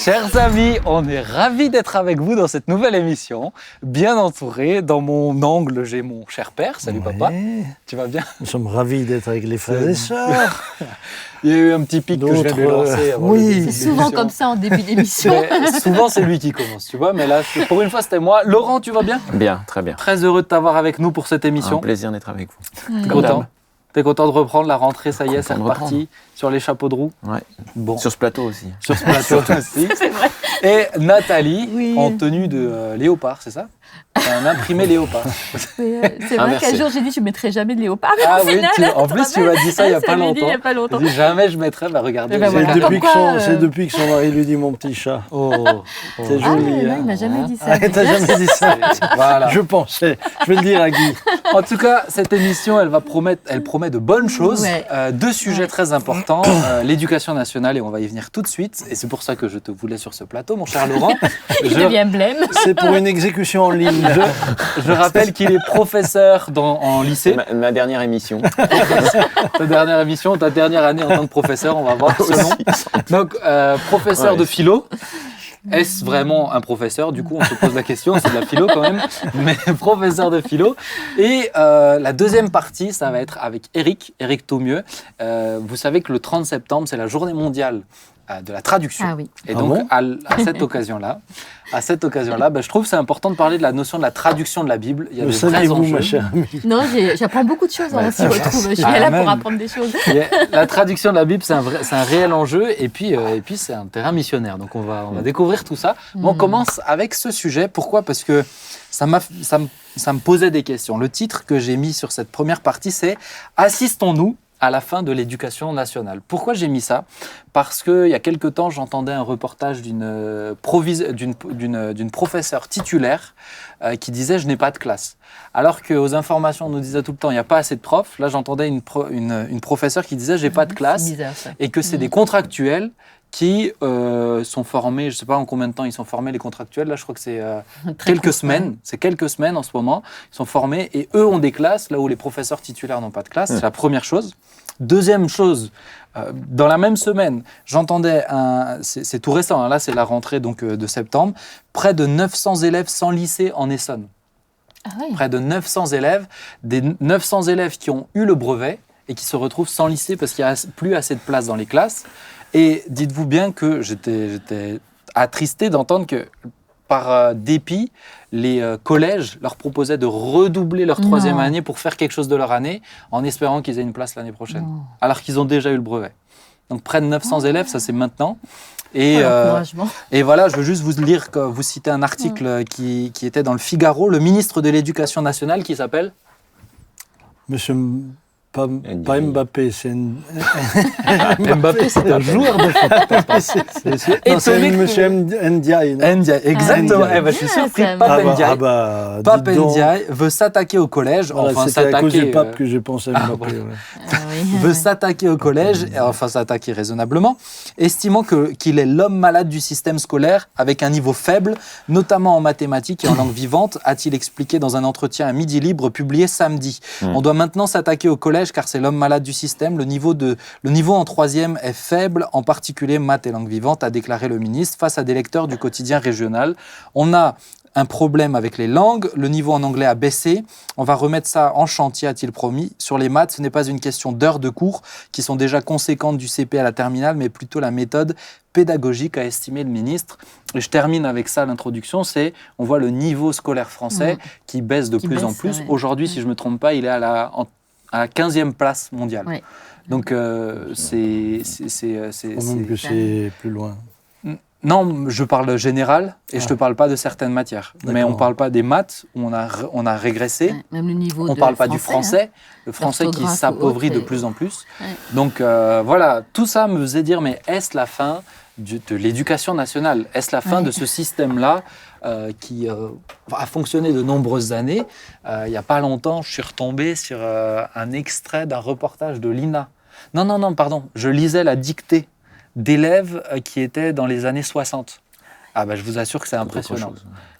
Chers amis, on est ravis d'être avec vous dans cette nouvelle émission, bien entouré. Dans mon angle, j'ai mon cher père. Salut papa, tu vas bien? Nous sommes ravis d'être avec les frères et sœurs. Il y a eu un petit pic que je viens de lancer. Oui, c'est souvent comme ça en début d'émission. Souvent c'est lui qui commence, tu vois, mais là, pour une fois, c'était moi. Laurent, tu vas bien? Bien, très bien. Très heureux de t'avoir avec nous pour cette émission. Un plaisir d'être avec vous. T'es content? T'es content de reprendre la rentrée, ça y est, c'est reparti sur les chapeaux de roue. Ouais. Bon. Sur ce plateau aussi. Sur ce plateau aussi. C'est vrai. Et Nathalie, Oui. en tenue de léopard, c'est ça? Un imprimé léopard. C'est vrai qu'un jour j'ai dit je ne mettrai jamais de léopard. Ah au oui, final, en plus tu m'as dit ça il n'y a pas longtemps. Il y a pas longtemps. J'ai dit, jamais je mettrai, bah regardez. Ben voilà. C'est depuis que son mari lui dit mon petit chat. Oh, C'est Ah joli. ouais, non, hein. il m'a jamais dit ça. Ah, t'as jamais dit ça. Voilà. Je pensais. Je vais le dire à Guy. En tout cas, cette émission, elle promet de bonnes choses. Ouais. Deux sujets très importants, l'éducation nationale, et on va y venir tout de suite. Et c'est pour ça que je te voulais sur ce plateau, mon cher Laurent. Il devient blême. C'est pour une exécution en ligne. Je rappelle qu'il est professeur en lycée. Ma dernière émission. Ta dernière émission, ta dernière année en tant que professeur, on va voir ce nom. Donc, professeur de philo. Est-ce vraiment un professeur? Du coup, on se pose la question, c'est de la philo quand même, mais professeur de philo. Et la deuxième partie, ça va être avec Éric Thaumieux. Vous savez que le 30 septembre, c'est la journée mondiale de la traduction. Ah oui. Et donc, bon à cette occasion-là, je trouve que c'est important de parler de la notion de la traduction de la Bible. Il y a Le de vrais saviez-vous, enjeux. ma chère amie? Non, j'apprends beaucoup de choses. On s'y retrouve. Je suis Ah, là même. pour apprendre des choses. La traduction de la Bible, c'est un réel enjeu, et puis c'est un terrain missionnaire. Donc on va découvrir tout ça. Mais on commence avec ce sujet. Pourquoi? Parce que ça me posait des questions. Le titre que j'ai mis sur cette première partie, c'est « Assistons-nous à la fin de l'éducation nationale ». Pourquoi j'ai mis ça? Parce qu'il y a quelque temps, j'entendais un reportage d'une professeure titulaire qui disait « je n'ai pas de classe ». Alors qu'aux informations, on nous disait tout le temps « il n'y a pas assez de profs ». Là, j'entendais une professeure qui disait « j'ai pas de classe » C'est bizarre, ça. et que c'est des contractuels qui sont formés, je ne sais pas en combien de temps ils sont formés, les contractuels. Là, je crois que c'est quelques semaines. C'est quelques semaines en ce moment. Ils sont formés et eux ont des classes, là où les professeurs titulaires n'ont pas de classe. C'est la première chose. Deuxième chose, dans la même semaine, j'entendais, c'est tout récent, hein, là c'est la rentrée donc, de septembre, près de 900 élèves sans lycée en Essonne. Ah oui. Près de 900 élèves, des 900 élèves qui ont eu le brevet et qui se retrouvent sans lycée parce qu'il n'y a plus assez de place dans les classes. Et dites-vous bien que j'étais attristé d'entendre que par dépit, les collèges leur proposaient de redoubler leur troisième année pour faire quelque chose de leur année en espérant qu'ils aient une place l'année prochaine, alors qu'ils ont déjà eu le brevet. Donc près de 900 élèves, ça c'est maintenant. Et voilà, je veux juste vous citer un article qui était dans le Figaro, le ministre de l'Éducation nationale qui s'appelle Monsieur... Pas Mbappé, c'est Mbappé, c'est un joueur de foot. Non, c'est Monsieur Ndiaye. Ndiaye, exactement. Je suis surpris. Pape Ndiaye. Pape Ndiaye veut s'attaquer au collège. Voilà, c'était à cause du pape que j'ai pensé à Mbappé. Veut s'attaquer au collège, enfin s'attaquer raisonnablement, estimant qu'il est l'homme malade du système scolaire avec un niveau faible, notamment en mathématiques et en langue vivante, a-t-il expliqué dans un entretien à Midi Libre publié samedi. On doit maintenant s'attaquer au collège car c'est l'homme malade du système. Le niveau en troisième est faible, en particulier maths et langue vivante, a déclaré le ministre face à des lecteurs du quotidien régional. On a un problème avec les langues, le niveau en anglais a baissé, on va remettre ça en chantier, a-t-il promis. Sur les maths, ce n'est pas une question d'heures de cours qui sont déjà conséquentes du CP à la terminale, mais plutôt la méthode pédagogique, a estimé le ministre. Et je termine avec ça, l'introduction, on voit le niveau scolaire français qui baisse de plus en plus. Ouais. Aujourd'hui, si je ne me trompe pas, il est à la 15e place mondiale. Ouais. Donc, c'est plus loin. Non, je parle général et je ne te parle pas de certaines matières. Mais on ne parle pas des maths où on a régressé. Même le niveau on ne parle pas du français. Le français qui s'appauvrit de plus en plus. Ouais. Donc voilà, tout ça me faisait dire, mais est-ce la fin de l'éducation nationale? Est-ce la fin de ce système-là qui a fonctionné de nombreuses années? Il n'y a pas longtemps, je suis retombé sur un extrait d'un reportage de l'INA. Non, pardon. Je lisais la dictée d'élèves qui étaient dans les années 60. Ah ben, je vous assure que c'est impressionnant.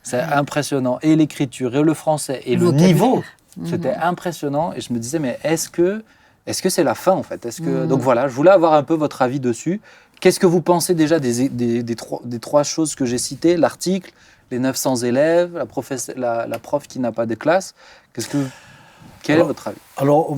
C'est impressionnant. Et l'écriture, et le français, et le niveau, c'était impressionnant. Et je me disais, mais est-ce que c'est la fin, en fait? Donc voilà, je voulais avoir un peu votre avis dessus. Qu'est-ce que vous pensez déjà des trois choses que j'ai citées, l'article, les 900 élèves, la prof qui n'a pas de classe? Quel est votre avis? Alors,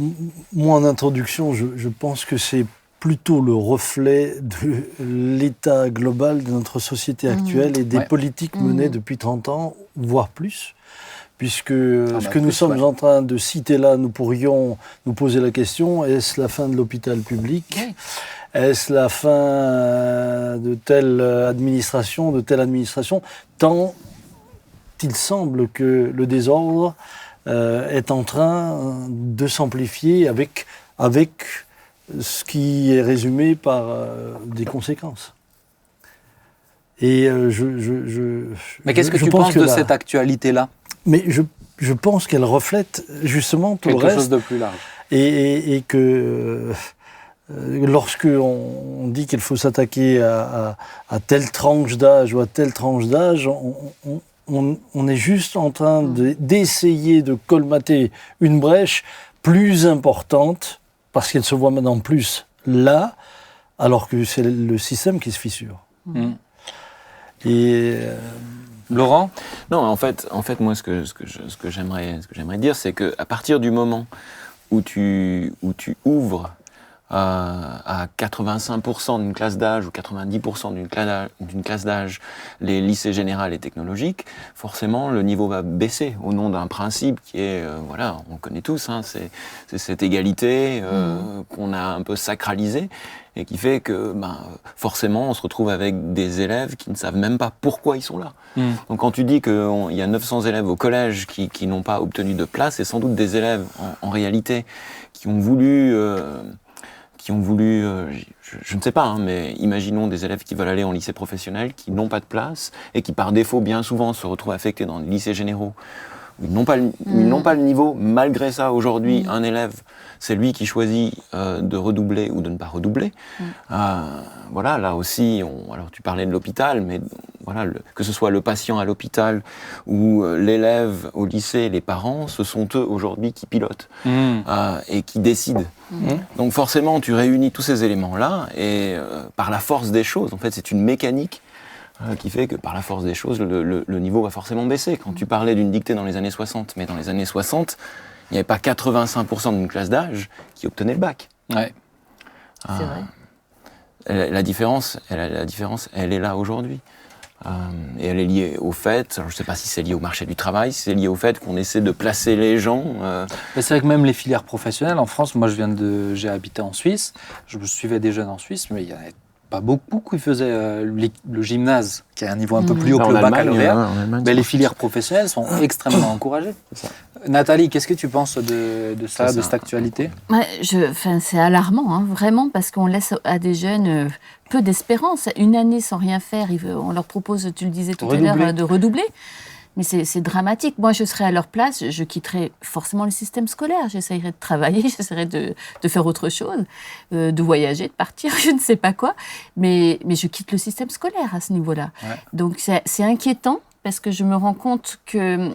moi, en introduction, je pense que c'est plutôt le reflet de l'état global de notre société actuelle et des politiques menées depuis 30 ans, voire plus. Puisque ce que nous sommes en train de citer là, nous pourrions nous poser la question, est-ce la fin de l'hôpital public ? Est-ce la fin de telle administration, tant il semble que le désordre est en train de s'amplifier avec ce qui est résumé par des conséquences. Et Mais qu'est-ce que tu penses de cette actualité-là ? Mais je pense qu'elle reflète justement tout le reste. Quelque chose de plus large. Et que lorsque on dit qu'il faut s'attaquer à telle tranche d'âge ou à telle tranche d'âge, on est juste en train d'essayer de colmater une brèche plus importante, parce qu'elle se voit maintenant plus là, alors que c'est le système qui se fissure. Et Laurent ? Non, en fait, moi, ce que j'aimerais dire, c'est qu'à partir du moment où tu ouvres à 85% d'une classe d'âge ou 90% d'une classe d'âge les lycées généraux et technologiques, forcément le niveau va baisser au nom d'un principe qui est, voilà, on connaît tous, hein, c'est cette égalité qu'on a un peu sacralisée et qui fait que forcément on se retrouve avec des élèves qui ne savent même pas pourquoi ils sont là. Donc quand tu dis qu'il y a 900 élèves au collège qui n'ont pas obtenu de place, c'est sans doute des élèves en réalité qui ont voulu, je ne sais pas, hein, mais imaginons des élèves qui veulent aller en lycée professionnel, qui n'ont pas de place et qui par défaut bien souvent se retrouvent affectés dans les lycées généraux. Ils n'ont pas le niveau. Malgré ça, aujourd'hui, un élève, c'est lui qui choisit de redoubler ou de ne pas redoubler. Voilà, là aussi, alors tu parlais de l'hôpital, mais voilà, que ce soit le patient à l'hôpital ou l'élève au lycée, les parents, ce sont eux aujourd'hui qui pilotent et qui décident. Donc forcément, tu réunis tous ces éléments-là et par la force des choses, en fait, c'est une mécanique qui fait que par la force des choses, le niveau va forcément baisser. Quand tu parlais d'une dictée dans les années 60, mais dans les années 60, il n'y avait pas 85% d'une classe d'âge qui obtenait le bac. Ouais. C'est vrai. La différence, elle est là aujourd'hui. Et elle est liée au fait, alors je ne sais pas si c'est lié au marché du travail, si c'est lié au fait qu'on essaie de placer les gens. C'est vrai que même les filières professionnelles en France, moi j'ai habité en Suisse, je suivais des jeunes en Suisse, mais il y en avait pas beaucoup qui faisaient le gymnase, qui a un niveau un peu plus haut que le baccalauréat. Mais les filières professionnelles sont extrêmement encouragées. Nathalie, qu'est-ce que tu penses de ça, de cette actualité ? C'est alarmant, hein, vraiment, parce qu'on laisse à des jeunes peu d'espérance. Une année sans rien faire, on leur propose, tu le disais tout à l'heure, de redoubler. Mais c'est dramatique. Moi, je serais à leur place, je quitterais forcément le système scolaire. J'essayerais de travailler, j'essaierais de faire autre chose, de voyager, de partir, je ne sais pas quoi. Mais je quitte le système scolaire à ce niveau-là. Ouais. Donc, c'est inquiétant parce que je me rends compte que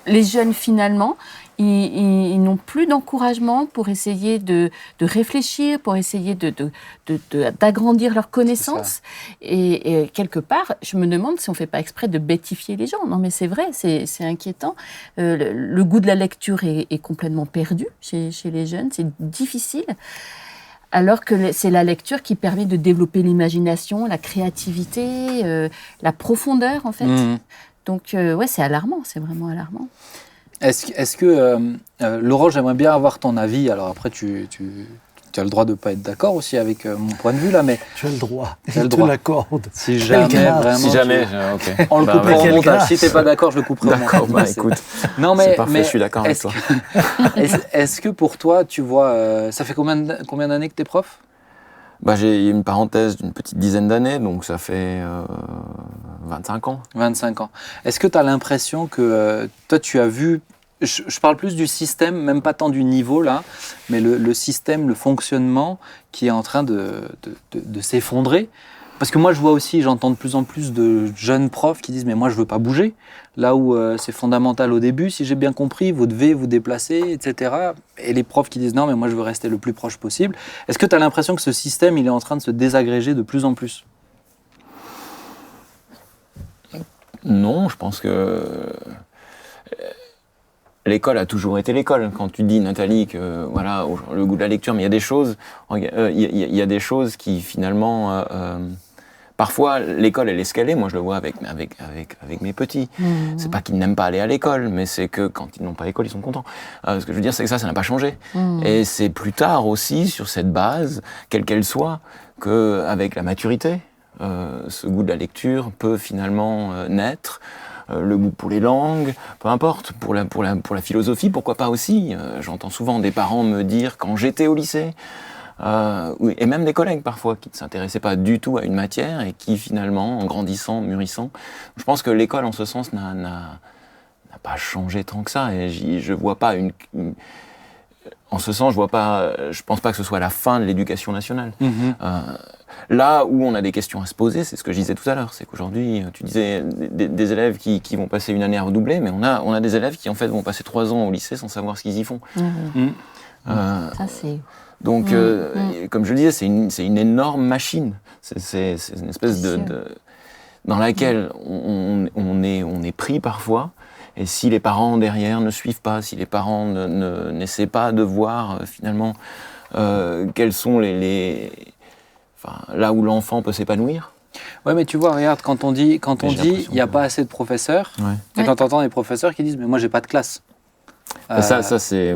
les jeunes, finalement, ils n'ont plus d'encouragement pour essayer de réfléchir, pour essayer d'agrandir leurs connaissances. Et quelque part, je me demande si on ne fait pas exprès de bêtifier les gens. Non, mais c'est vrai, c'est inquiétant. Le goût de la lecture est complètement perdu chez les jeunes. C'est difficile. Alors que c'est la lecture qui permet de développer l'imagination, la créativité, la profondeur, en fait. Donc, ouais, c'est alarmant, c'est vraiment alarmant. Est-ce que, Laurent, j'aimerais bien avoir ton avis. Alors après, tu as le droit de ne pas être d'accord aussi avec mon point de vue là, mais... Tu as le droit, je te l'accorde. Si jamais, vraiment... Si jamais, ok. On le coupera au montage. Si tu n'es pas d'accord, je le couperai au montage. D'accord, bah écoute, non, mais, c'est parfait, je suis d'accord avec toi. Est-ce que pour toi, tu vois... ça fait combien d'années que tu es prof ? J'ai une parenthèse d'une petite dizaine d'années, donc ça fait 25 ans. 25 ans. Est-ce que tu as l'impression que toi, tu as vu... Je parle plus du système, même pas tant du niveau, là, mais le système, le fonctionnement qui est en train de s'effondrer. Parce que moi, je vois aussi, j'entends de plus en plus de jeunes profs qui disent « mais moi, je veux pas bouger ». Là où c'est fondamental au début, si j'ai bien compris, vous devez vous déplacer, etc. Et les profs qui disent « non, mais moi, je veux rester le plus proche possible ». Est-ce que tu as l'impression que ce système, il est en train de se désagréger de plus en plus ? Non, je pense que l'école a toujours été l'école. Quand tu dis, Nathalie, que voilà, le goût de la lecture, mais il y a des choses, il y a des choses qui finalement, parfois l'école elle est ce qu'elle est. Moi je le vois avec mes petits. C'est pas qu'ils n'aiment pas aller à l'école, mais c'est que quand ils n'ont pas l'école, ils sont contents. Ce que je veux dire, c'est que ça n'a pas changé. Et c'est plus tard aussi, sur cette base, quelle qu'elle soit, qu'avec la maturité, ce goût de la lecture peut finalement naître. Le goût pour les langues, peu importe, pour la philosophie, pourquoi pas aussi. J'entends souvent des parents me dire, quand j'étais au lycée, et même des collègues parfois, qui ne s'intéressaient pas du tout à une matière et qui finalement, en grandissant, mûrissant, je pense que l'école en ce sens n'a pas changé tant que ça. Et je vois pas en ce sens, je pense pas que ce soit la fin de l'éducation nationale. Là où on a des questions à se poser, c'est ce que je disais tout à l'heure, c'est qu'aujourd'hui, tu disais des élèves qui vont passer une année à redoubler, mais on a des élèves qui en fait vont passer 3 ans au lycée sans savoir ce qu'ils y font. Ça c'est... Donc, comme je le disais, c'est une énorme machine. C'est une espèce dans laquelle on est pris parfois. Et si les parents derrière ne suivent pas, si les parents n'essaient pas de voir finalement quels sont là où l'enfant peut s'épanouir. Ouais, mais tu vois, regarde, quand on dit il n'y a pas assez de professeurs, et quand on entend des professeurs qui disent mais moi j'ai pas de classe. Ça c'est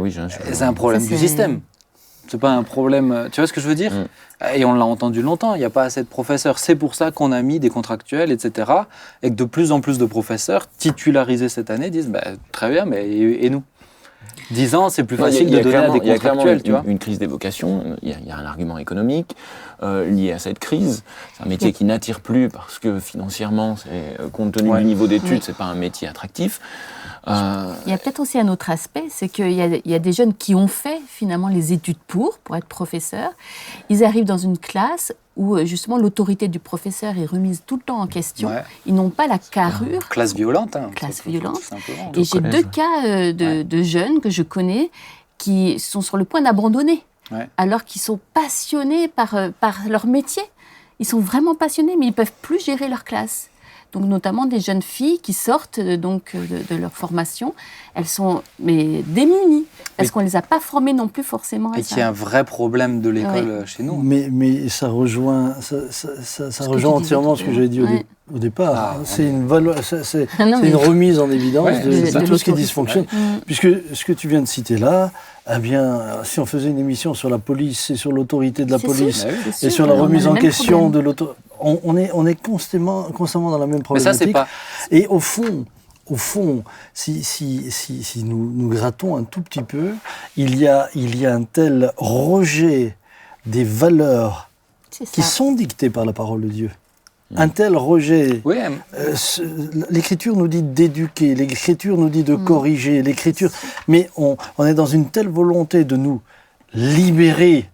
c'est un problème du système. C'est pas un problème. Tu vois ce que je veux dire ? Et on l'a entendu longtemps, il n'y a pas assez de professeurs. C'est pour ça qu'on a mis des contractuels, etc. Et que de plus en plus de professeurs titularisés cette année disent très bien, mais et nous ? 10 ans, c'est plus facile de donner à des contractuels, tu vois. Une crise des vocations, il y a un argument économique lié à cette crise. C'est un métier qui n'attire plus parce que financièrement, compte tenu du niveau d'études, c'est pas un métier attractif. Il y a peut-être aussi un autre aspect, c'est qu'il y a des jeunes qui ont fait finalement les études pour être professeurs. Ils arrivent dans une classe où justement l'autorité du professeur est remise tout le temps en question. Ils n'ont pas la carrure. Classe violente. Classe violente. Et j'ai 2 cas de jeunes que je connais qui sont sur le point d'abandonner, alors qu'ils sont passionnés par leur métier. Ils sont vraiment passionnés, mais ils ne peuvent plus gérer leur classe. Donc notamment des jeunes filles qui sortent donc de leur formation, elles sont démunies parce qu'on les a pas formées non plus forcément à ça. Et qu'il y a un vrai problème de l'école chez nous. Mais ça rejoint entièrement ce que j'avais dit au départ. C'est une remise en évidence de tout ce qui dysfonctionne. Puisque ce que tu viens de citer là, eh bien, si on faisait une émission sur la police et sur l'autorité de la police et sur la remise en question de l'autorité, on est constamment dans la même problématique. Mais ça, c'est pas... Et au fond, si nous grattons un tout petit peu, il y a un tel rejet des valeurs qui sont dictées par la parole de Dieu. Un tel rejet. L'Écriture nous dit d'éduquer, l'Écriture nous dit de corriger, l'Écriture. Mais on est dans une telle volonté de nous libérer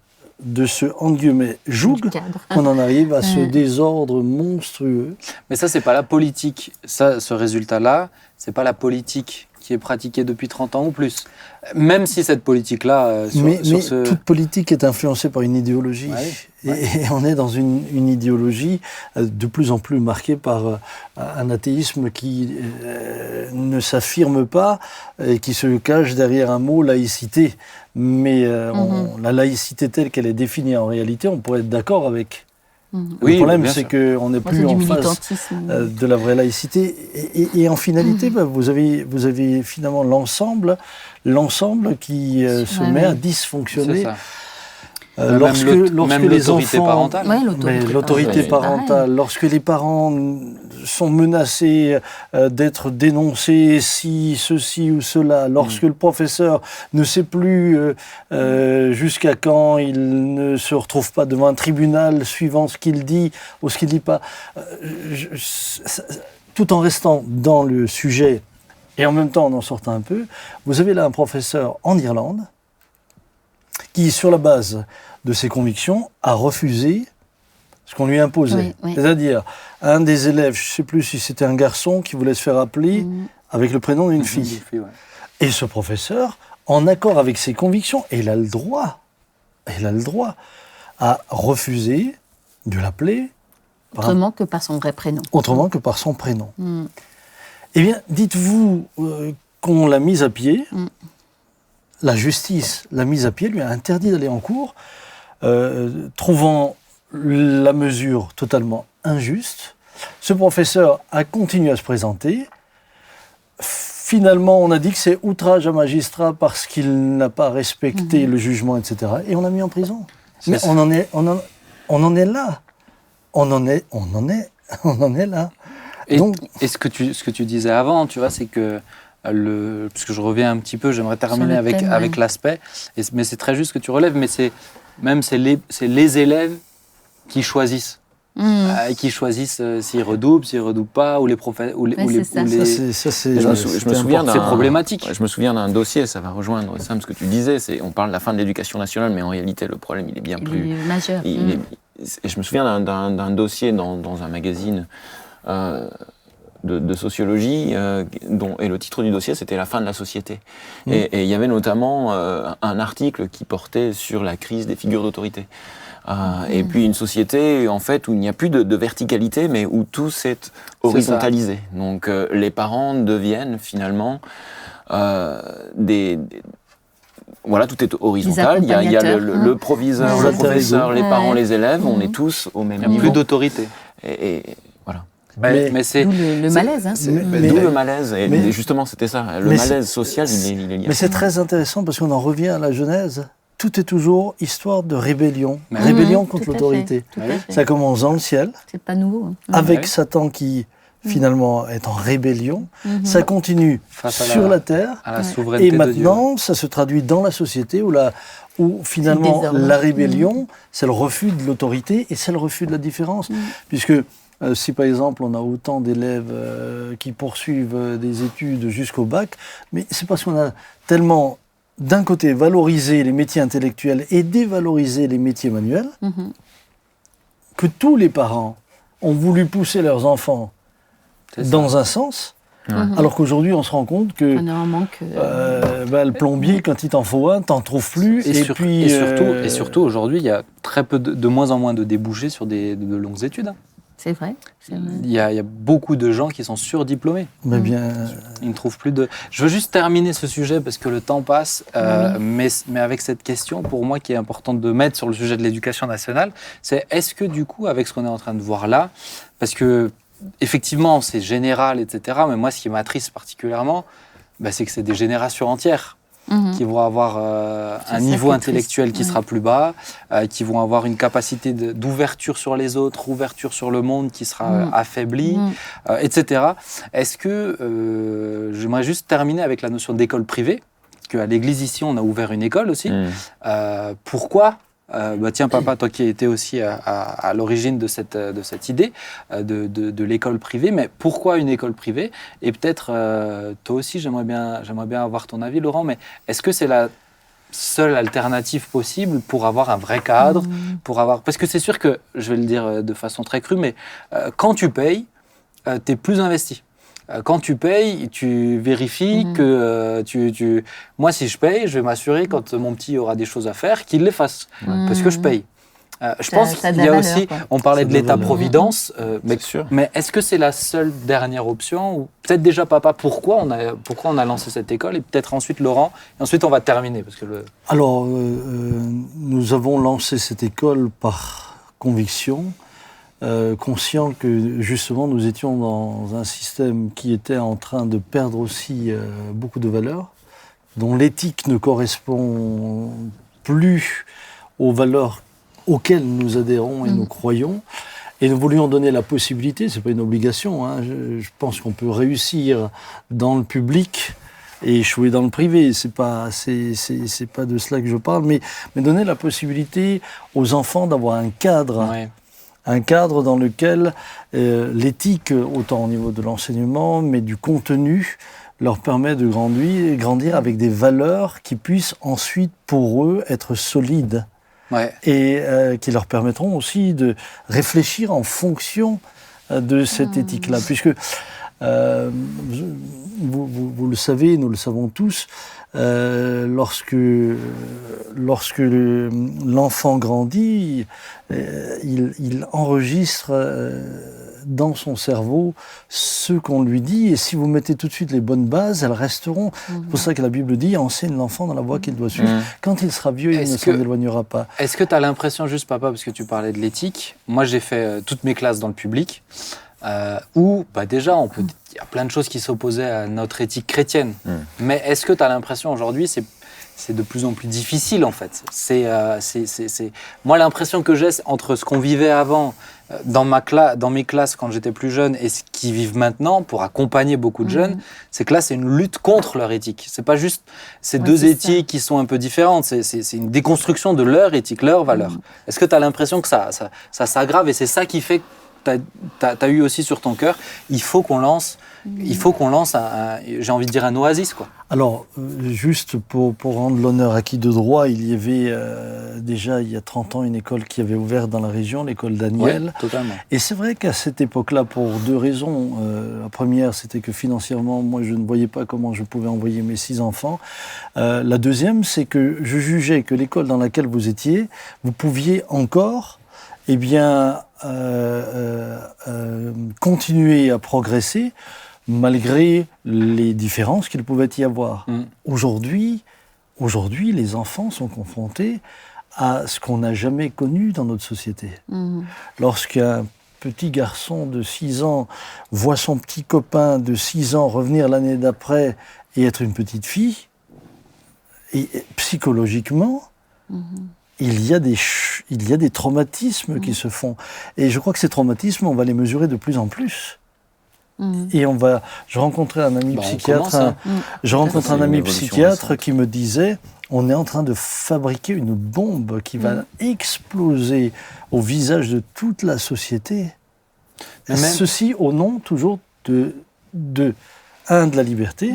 de ce entre guillemets joug qu'on en arrive à ce désordre monstrueux. Mais ça, c'est pas la politique. Ça, ce résultat-là, c'est pas la politique qui est pratiquée depuis 30 ans ou plus. Même si cette politique-là... toute politique est influencée par une idéologie. Et on est dans une idéologie de plus en plus marquée par un athéisme qui ne s'affirme pas et qui se cache derrière un mot laïcité. Mais la laïcité telle qu'elle est définie en réalité, on pourrait être d'accord avec. Le problème, c'est qu'on n'est plus en face de la vraie laïcité. Et en finalité, vous avez finalement l'ensemble qui se met à dysfonctionner. C'est ça. Lorsque les enfants, l'autorité parentale, lorsque les parents sont menacés d'être dénoncés si ceci ou cela, lorsque le professeur ne sait plus jusqu'à quand il ne se retrouve pas devant un tribunal suivant ce qu'il dit ou ce qu'il dit pas, tout en restant dans le sujet et en même temps en en sortant un peu, vous avez là un professeur en Irlande qui, sur la base de ses convictions, a refusé ce qu'on lui imposait. Oui. C'est-à-dire, un des élèves, je ne sais plus si c'était un garçon, qui voulait se faire appeler avec le prénom d'une fille. Et ce professeur, en accord avec ses convictions, il a le droit à refuser de l'appeler autrement que par son vrai prénom. Autrement que par son prénom. Eh bien, dites-vous qu'on l'a mise à pied, la justice l'a mise à pied, lui a interdit d'aller en cours, trouvant la mesure totalement injuste. Ce professeur a continué à se présenter. Finalement, on a dit que c'est outrage à magistrat parce qu'il n'a pas respecté le jugement, etc. Et on l'a mis en prison. Mais on en est là. On en est là. Et ce que tu disais avant, tu vois, c'est que puisque je reviens un petit peu, j'aimerais terminer avec l'aspect, mais c'est très juste ce que tu relèves, mais c'est les élèves qui choisissent. Qui choisissent s'ils redoublent pas, ou les professeurs. Je me souviens c'est problématique. Je me souviens d'un dossier, ça va rejoindre Sam, ce que tu disais, on parle de la fin de l'éducation nationale, mais en réalité, le problème, il est bien plus... Il est majeur. Et je me souviens d'un dossier dans un magazine de sociologie, et le titre du dossier, c'était « La fin de la société ». Et il y avait notamment un article qui portait sur la crise des figures d'autorité. Et puis une société, en fait, où il n'y a plus de verticalité, mais où tout s'est horizontalisé. Donc les parents deviennent finalement voilà, tout est horizontal. Il y a le proviseur, le professeur, les parents, les élèves. On est tous au même niveau. Il n'y a plus d'autorité. Et voilà. Mais c'est d'où le malaise. D'où le malaise. Et justement, c'était ça. Le malaise social, il est lié. Mais c'est très intéressant parce qu'on en revient à la Genèse. Tout est toujours histoire de rébellion. Rébellion contre l'autorité. Ça commence dans le ciel. C'est pas nouveau. Avec Satan qui, finalement, est en rébellion. Ça continue sur la terre. À la souveraineté et maintenant, ça se traduit dans la société où finalement, la rébellion, c'est le refus de l'autorité et c'est le refus de la différence. Puisque si par exemple on a autant d'élèves qui poursuivent des études jusqu'au bac, mais c'est parce qu'on a tellement, d'un côté, valorisé les métiers intellectuels et dévalorisé les métiers manuels, que tous les parents ont voulu pousser leurs enfants dans un sens, alors qu'aujourd'hui on se rend compte que le plombier, quand il t'en faut un, t'en trouves plus. Et surtout aujourd'hui, il y a très peu de moins en moins de débouchés sur de longues études. C'est vrai. Il y a beaucoup de gens qui sont surdiplômés. Mais bien, ils ne trouvent plus de... Je veux juste terminer ce sujet parce que le temps passe, mais avec cette question, pour moi, qui est importante de mettre sur le sujet de l'éducation nationale, c'est est-ce que du coup, avec ce qu'on est en train de voir là, parce que effectivement, c'est général, etc., mais moi, ce qui m'attriste particulièrement, c'est que c'est des générations entières qui vont avoir un niveau intellectuel qui sera plus bas, qui vont avoir une capacité d'ouverture sur les autres, ouverture sur le monde qui sera affaiblie, etc. Est-ce que, j'aimerais juste terminer avec la notion d'école privée, qu'à l'église ici, on a ouvert une école aussi. Pourquoi tiens papa, toi qui étais aussi à l'origine de cette idée de l'école privée, mais pourquoi une école privée? Et peut-être toi aussi, j'aimerais bien avoir ton avis, Laurent, mais est-ce que c'est la seule alternative possible pour avoir un vrai cadre, parce que c'est sûr que, je vais le dire de façon très crue, mais quand tu payes, tu es plus investi. Quand tu payes, tu vérifies que moi, si je paye, je vais m'assurer, quand mon petit aura des choses à faire, qu'il les fasse, parce que je paye. Je pense qu'il y a aussi, on parlait de l'État-providence, mais est-ce que c'est la seule dernière option, ou peut-être déjà, papa, pourquoi on a lancé cette école, et peut-être ensuite Laurent, et ensuite on va terminer. Alors, nous avons lancé cette école par conviction, conscient que justement nous étions dans un système qui était en train de perdre aussi beaucoup de valeurs, dont l'éthique ne correspond plus aux valeurs auxquelles nous adhérons et nous croyons. Et nous voulions donner la possibilité, c'est pas une obligation, je pense qu'on peut réussir dans le public et échouer dans le privé, c'est pas de cela que je parle, mais donner la possibilité aux enfants d'avoir un cadre. Un cadre dans lequel l'éthique, autant au niveau de l'enseignement, mais du contenu, leur permet de grandir avec des valeurs qui puissent ensuite, pour eux, être solides. et qui leur permettront aussi de réfléchir en fonction de cette éthique-là. Puisque, vous le savez, nous le savons tous, lorsque l'enfant grandit, il enregistre dans son cerveau ce qu'on lui dit, et si vous mettez tout de suite les bonnes bases, elles resteront. C'est pour ça que la Bible dit « Enseigne l'enfant dans la voie qu'il doit suivre ». Quand il sera vieux, il ne s'en éloignera pas. Est-ce que tu as l'impression, juste papa, parce que tu parlais de l'éthique, moi j'ai fait toutes mes classes dans le public, où déjà il y a plein de choses qui s'opposaient à notre éthique chrétienne. Mais est-ce que tu as l'impression aujourd'hui, c'est de plus en plus difficile en fait. Moi l'impression que j'ai entre ce qu'on vivait avant dans mes classes quand j'étais plus jeune et ce qu'ils vivent maintenant pour accompagner beaucoup de jeunes, c'est que là c'est une lutte contre leur éthique. C'est pas juste ces deux éthiques qui sont un peu différentes, c'est une déconstruction de leur éthique, leurs valeurs. Est-ce que tu as l'impression que ça s'aggrave et c'est ça qui fait que t'as eu aussi sur ton cœur, il faut qu'on lance j'ai envie de dire un oasis, quoi. Alors, juste pour rendre l'honneur acquis de droit, il y avait déjà, il y a 30 ans, une école qui avait ouvert dans la région, l'école Daniel. Oui, totalement. Et c'est vrai qu'à cette époque-là, pour deux raisons. La première, c'était que financièrement, moi, je ne voyais pas comment je pouvais envoyer mes 6 enfants. La deuxième, c'est que je jugeais que l'école dans laquelle vous étiez, vous pouviez encore continuer à progresser malgré les différences qu'il pouvait y avoir. Aujourd'hui, les enfants sont confrontés à ce qu'on n'a jamais connu dans notre société. Lorsqu'un petit garçon de 6 ans voit son petit copain de 6 ans revenir l'année d'après et être une petite fille, et psychologiquement, il y a des traumatismes qui se font. Et je crois que ces traumatismes, on va les mesurer de plus en plus. Et je rencontrais un ami psychiatre, qui me disait, on est en train de fabriquer une bombe qui va exploser au visage de toute la société. Ceci au nom toujours de la liberté,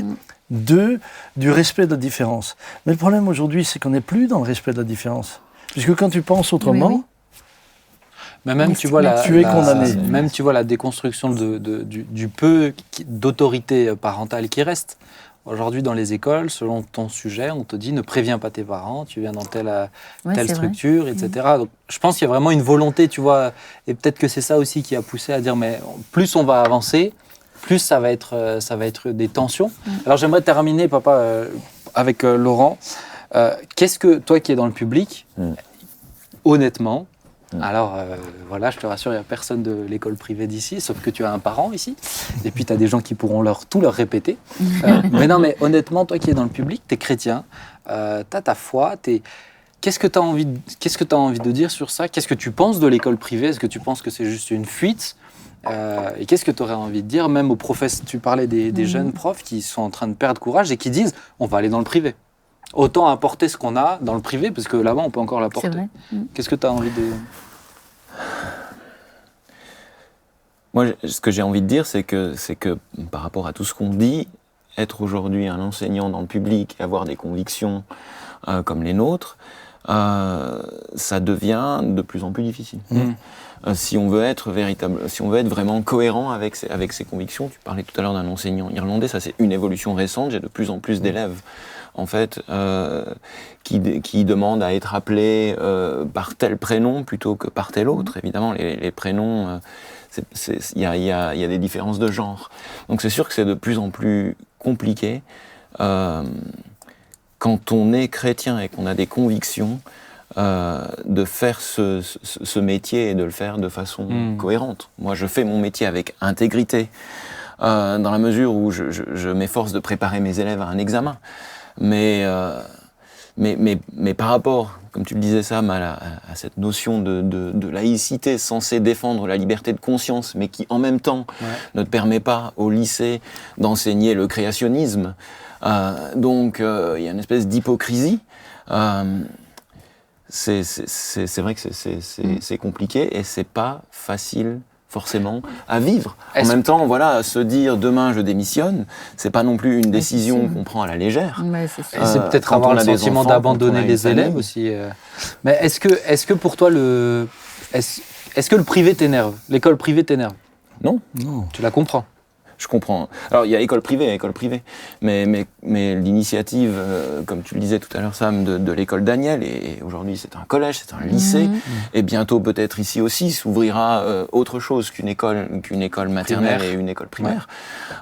2, du respect de la différence. Mais le problème aujourd'hui, c'est qu'on n'est plus dans le respect de la différence. Puisque quand tu penses autrement, mais même tu es condamné. Même tu vois la déconstruction du peu d'autorité parentale qui reste. Aujourd'hui, dans les écoles, selon ton sujet, on te dit ne préviens pas tes parents, tu viens dans telle structure, etc. Donc, je pense qu'il y a vraiment une volonté, tu vois, et peut-être que c'est ça aussi qui a poussé à dire mais plus on va avancer, plus ça va être des tensions. Alors j'aimerais terminer, papa, avec Laurent. Qu'est-ce que, toi qui es dans le public, honnêtement, alors voilà, je te rassure, il n'y a personne de l'école privée d'ici, sauf que tu as un parent ici, et puis tu as des gens qui pourront tout leur répéter. Mais honnêtement, toi qui es dans le public, tu es chrétien, tu as ta foi, Qu'est-ce que tu as envie de dire sur ça? Qu'est-ce que tu penses de l'école privée? Est-ce que tu penses que c'est juste une fuite? Et qu'est-ce que tu aurais envie de dire, même aux professeurs? Tu parlais des jeunes profs qui sont en train de perdre courage et qui disent on va aller dans le privé. Autant apporter ce qu'on a dans le privé, parce que là-bas, on peut encore l'apporter. C'est vrai. Qu'est-ce que tu as envie de... Moi, ce que j'ai envie de dire, c'est que par rapport à tout ce qu'on dit, être aujourd'hui un enseignant dans le public, avoir des convictions comme les nôtres, ça devient de plus en plus difficile. Si on veut être vraiment cohérent avec ses convictions, tu parlais tout à l'heure d'un enseignant irlandais, ça c'est une évolution récente, j'ai de plus en plus d'élèves en fait, qui demandent à être appelés par tel prénom plutôt que par tel autre. Évidemment, les prénoms, il y a des différences de genre. Donc c'est sûr que c'est de plus en plus compliqué. Quand on est chrétien et qu'on a des convictions, de faire ce métier et de le faire de façon cohérente. Moi, je fais mon métier avec intégrité, dans la mesure où je m'efforce de préparer mes élèves à un examen. Mais par rapport, comme tu le disais Sam, à cette notion de laïcité censée défendre la liberté de conscience, mais qui en même temps ne te permet pas au lycée d'enseigner le créationnisme, donc il y a une espèce d'hypocrisie. C'est vrai que c'est compliqué et c'est pas facile forcément à vivre. En même temps, voilà, se dire demain je démissionne, c'est pas non plus une décision qu'on prend à la légère. Ouais, c'est sûr. Et c'est peut-être avoir le sentiment d'abandonner les élèves aussi. Mais est-ce que pour toi, est-ce que le privé t'énerve? L'école privée t'énerve? Non. Tu la comprends? Je comprends. Alors, il y a école privée et école privée. Mais l'initiative, comme tu le disais tout à l'heure, Sam, de l'école Daniel, et aujourd'hui c'est un collège, c'est un lycée, et bientôt peut-être ici aussi s'ouvrira autre chose qu'une école maternelle primaire. Et une école primaire.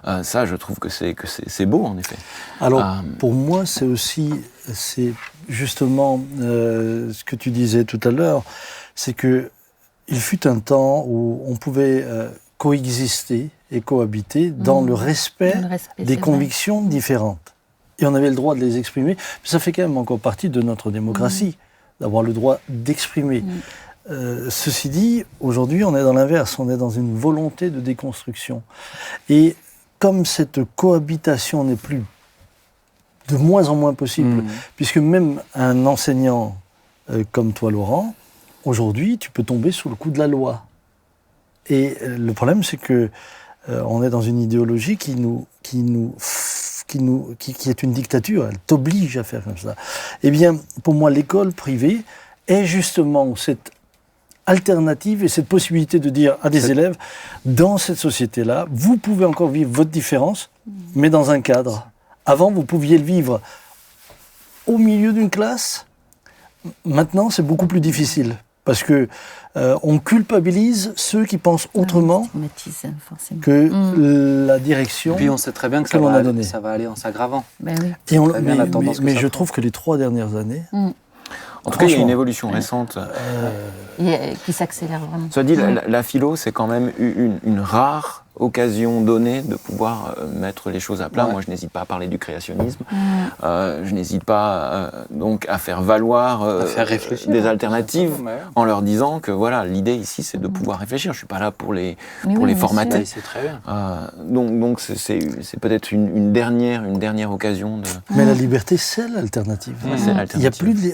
Ouais. Ça, je trouve que c'est beau, en effet. Alors, pour moi, c'est justement ce que tu disais tout à l'heure, c'est que il fut un temps où on pouvait coexister et cohabiter dans le respect des convictions différentes. Et on avait le droit de les exprimer. Mais ça fait quand même encore partie de notre démocratie, d'avoir le droit d'exprimer. Ceci dit, aujourd'hui, on est dans l'inverse. On est dans une volonté de déconstruction. Et comme cette cohabitation n'est plus de moins en moins possible, puisque même un enseignant comme toi, Laurent, aujourd'hui, tu peux tomber sous le coup de la loi. Et le problème, c'est que on est dans une idéologie qui est une dictature. Elle t'oblige à faire comme ça. Eh bien, pour moi, l'école privée est justement cette alternative et cette possibilité de dire à des élèves, dans cette société-là, vous pouvez encore vivre votre différence, mais dans un cadre. Avant, vous pouviez le vivre au milieu d'une classe. Maintenant, c'est beaucoup plus difficile. Parce que on culpabilise ceux qui pensent autrement que la direction. Puis on sait très bien que ça va aller en s'aggravant. Ben oui. Mais je trouve que les 3 dernières années. En tout cas, il y a une évolution récente. Qui s'accélère vraiment. Soit dit, la philo, c'est quand même une rare occasion donnée de pouvoir mettre les choses à plat. Moi, je n'hésite pas à parler du créationnisme. Je n'hésite pas donc à faire valoir des alternatives en leur disant que voilà, l'idée ici, c'est de pouvoir réfléchir. Je suis pas là pour les formater. C'est très bien. Donc c'est peut-être une dernière occasion de. Mais la liberté, c'est l'alternative. C'est l'alternative. Il y a plus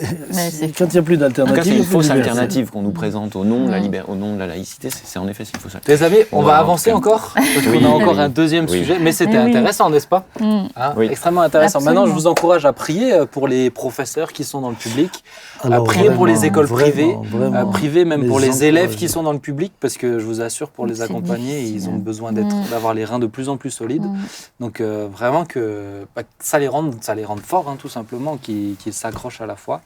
quand il n'y a plus d'alternative. En tout cas, c'est une fausse alternative qu'on nous présente au nom de la laïcité. C'est en effet une fausse alternative. Les amis, on va avancer encore. Parce qu'on a encore un deuxième sujet, mais c'était intéressant, n'est-ce pas? Extrêmement intéressant. Absolument. Maintenant, je vous encourage à prier pour les professeurs qui sont dans le public, à prier pour les écoles privées, à prier même pour les élèves qui sont dans le public, parce que je vous assure, pour les accompagner, ils ont besoin d'avoir les reins de plus en plus solides. Donc vraiment que ça les rende forts, tout simplement, qu'ils s'accrochent à la foi.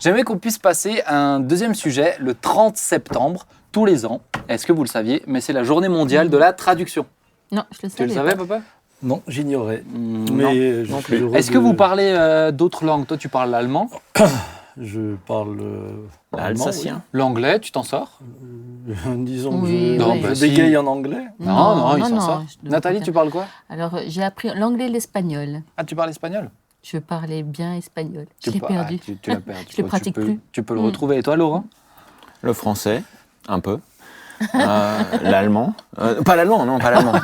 J'aimerais qu'on puisse passer à un deuxième sujet, le 30 septembre, tous les ans. Est-ce que vous le saviez? Mais c'est la journée mondiale de la traduction. Non, je le savais. Tu le savais, papa? Non, j'ignorais. Mais non plus. Est-ce que vous parlez d'autres langues? Toi, tu parles l'allemand? Je parle l'alsacien. Oui. L'anglais, tu t'en sors? Disons que je bégaye en anglais. Non, il s'en sort. Nathalie, tu parles quoi? Alors, j'ai appris l'anglais et l'espagnol. Ah, tu parles espagnol? Je parlais bien espagnol. Je l'ai perdu. Tu l'as perdu. Je le pratique plus. Tu peux le retrouver. Et toi, Laurent? Le français, un peu. L'allemand. Pas l'allemand, non, pas l'allemand.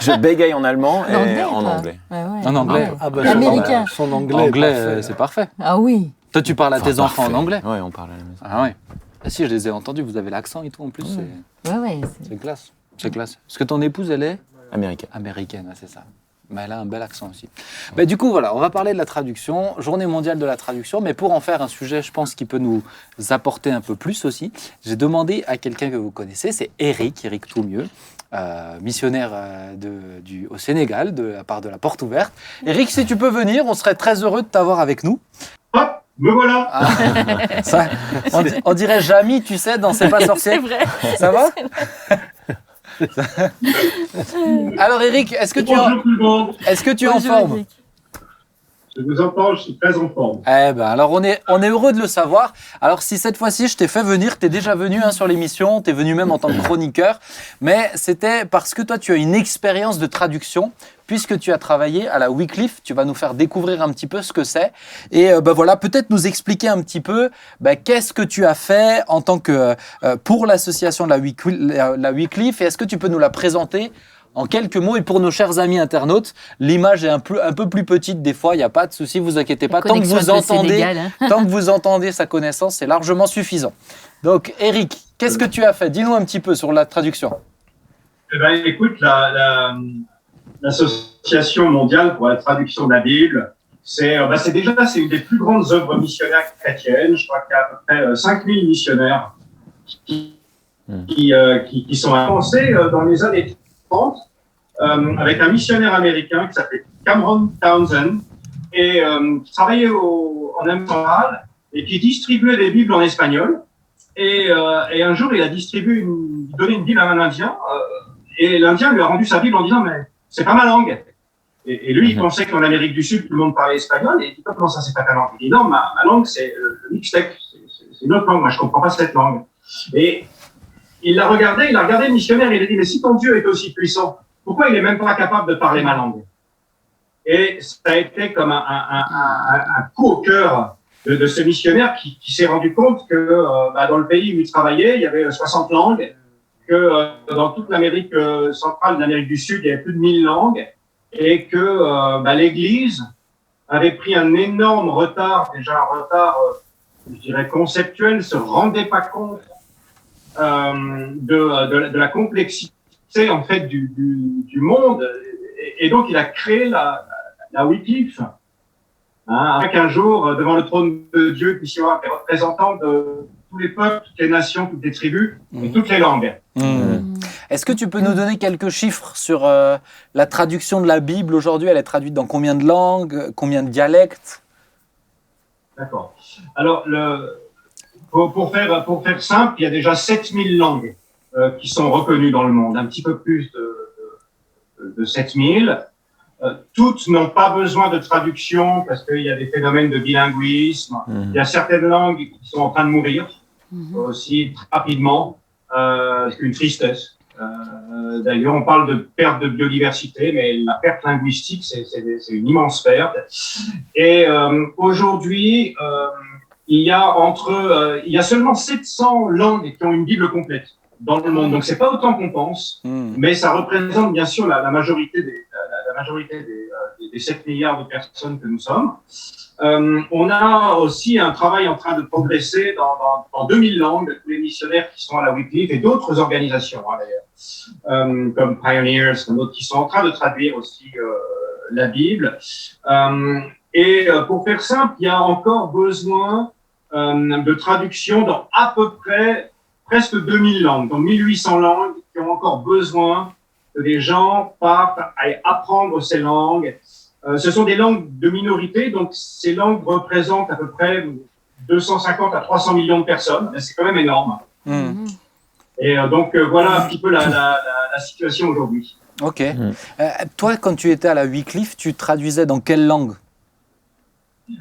Je bégaye en allemand et en anglais. En anglais. Américain. Son anglais, c'est parfait. Ah oui. Toi, tu parles à tes enfants en anglais? Oui, on parle à la maison. Ah ouais. Ah si, je les ai entendus, vous avez l'accent et tout en plus. C'est classe. C'est classe. Est-ce que ton épouse, elle est américaine, c'est ça. Mais elle a un bel accent aussi. Du coup, voilà, on va parler de la traduction, journée mondiale de la traduction, mais pour en faire un sujet, je pense, qui peut nous apporter un peu plus aussi, j'ai demandé à quelqu'un que vous connaissez, c'est Eric Toumieux, missionnaire au Sénégal, de la part de la Porte Ouverte. Eric, si tu peux venir, on serait très heureux de t'avoir avec nous. Hop, me voilà. On dirait Jamy, tu sais, dans C'est pas sorcier. C'est vrai. Ça va? Alors Eric, est-ce que tu es en forme? Eric. Je vous entends, je suis très en forme. Alors on est heureux de le savoir. Alors si cette fois-ci je t'ai fait venir, t'es déjà venu sur l'émission, t'es venu même en tant que chroniqueur, mais c'était parce que toi tu as une expérience de traduction, puisque tu as travaillé à la Wycliffe, tu vas nous faire découvrir un petit peu ce que c'est. Et voilà, peut-être nous expliquer un petit peu qu'est-ce que tu as fait en tant que pour l'association de la Wycliffe, et est-ce que tu peux nous la présenter en quelques mots? Et pour nos chers amis internautes, l'image est un peu plus petite des fois, il n'y a pas de souci, vous inquiétez pas. Tant que vous entendez sa connaissance, c'est largement suffisant. Donc Eric, qu'est-ce que tu as fait? Dis-nous un petit peu sur la traduction. Écoute, l'Association mondiale pour la traduction de la Bible, c'est une des plus grandes œuvres missionnaires chrétiennes. Je crois qu'il y a à peu près 5000 missionnaires qui sont avancés dans les années 30 avec un missionnaire américain qui s'appelait Cameron Townsend et qui travaillait en Amérique centrale et qui distribuait des Bibles en espagnol. Et un jour, il a donné une Bible à un Indien et l'Indien lui a rendu sa Bible en disant « mais c'est pas ma langue ». Et lui, il pensait qu'en Amérique du Sud, tout le monde parlait espagnol. Et il dit, comment ça, c'est pas ta langue? Il dit, non, ma langue, c'est le mixtec. C'est une autre langue. Moi, je comprends pas cette langue. Et il a regardé le missionnaire et il a dit, mais si ton Dieu est aussi puissant, pourquoi il est même pas capable de parler ma langue? Et ça a été comme un coup au cœur de ce missionnaire qui s'est rendu compte que dans le pays où il travaillait, il y avait 60 langues, que dans toute l'Amérique centrale et l'Amérique du Sud, il y avait plus de 1000 langues. Et que l'Église avait pris un énorme retard, déjà un retard, je dirais, conceptuel, ne se rendait pas compte de la complexité en fait du monde, et donc il a créé la Wycliffe, avec un jour devant le trône de Dieu, puis il y aura des représentants de tous les peuples, toutes les nations, toutes les tribus, et toutes les langues. Est-ce que tu peux nous donner quelques chiffres sur la traduction de la Bible aujourd'hui? Elle est traduite dans combien de langues, combien de dialectes? D'accord. Alors, pour faire simple, il y a déjà 7000 langues qui sont reconnues dans le monde, un petit peu plus de 7000. Toutes n'ont pas besoin de traduction parce qu'il y a des phénomènes de bilinguisme. Il y a certaines langues qui sont en train de mourir aussi rapidement. C'est une tristesse. D'ailleurs, on parle de perte de biodiversité, mais la perte linguistique, c'est une immense perte. Et aujourd'hui, il y a seulement 700 langues qui ont une Bible complète dans le monde. Donc, c'est pas autant qu'on pense, mais ça représente bien sûr la majorité des 7 milliards de personnes que nous sommes. On a aussi un travail en train de progresser dans 2000 langues, tous les missionnaires qui sont à la Wycliffe et d'autres organisations, d'ailleurs, comme Pioneers, comme d'autres qui sont en train de traduire aussi la Bible. Et pour faire simple, il y a encore besoin de traduction dans à peu près presque 2000 langues, donc 1800 langues qui ont encore besoin que les gens partent à apprendre ces langues. Ce sont des langues de minorité, donc ces langues représentent à peu près 250 à 300 millions de personnes. C'est quand même énorme. Et donc voilà un petit peu la situation aujourd'hui. Ok. Toi, quand tu étais à la Wycliffe, tu traduisais dans quelle langue?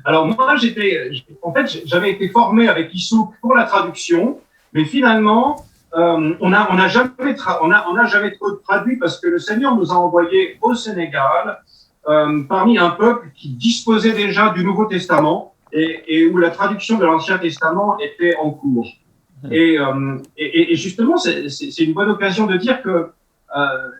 Alors moi, j'avais été formé avec Issouk pour la traduction, mais finalement, on n'a jamais trop traduit parce que le Seigneur nous a envoyés au Sénégal parmi un peuple qui disposait déjà du Nouveau Testament et où la traduction de l'Ancien Testament était en cours. Et justement, c'est une bonne occasion de dire que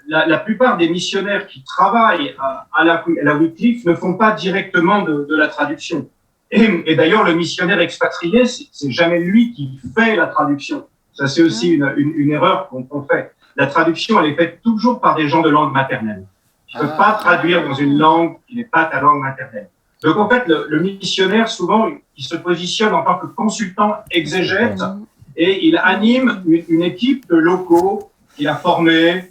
la plupart des missionnaires qui travaillent à la Wycliffe ne font pas directement de la traduction. Et d'ailleurs, le missionnaire expatrié, c'est jamais lui qui fait la traduction. Ça, c'est aussi une erreur qu'on fait. La traduction, elle est faite toujours par des gens de langue maternelle. Tu ne peux pas traduire dans une langue qui n'est pas ta langue maternelle. Donc, en fait, le missionnaire, souvent, il se positionne en tant que consultant exégète et il anime une équipe de locaux qu'il a formés,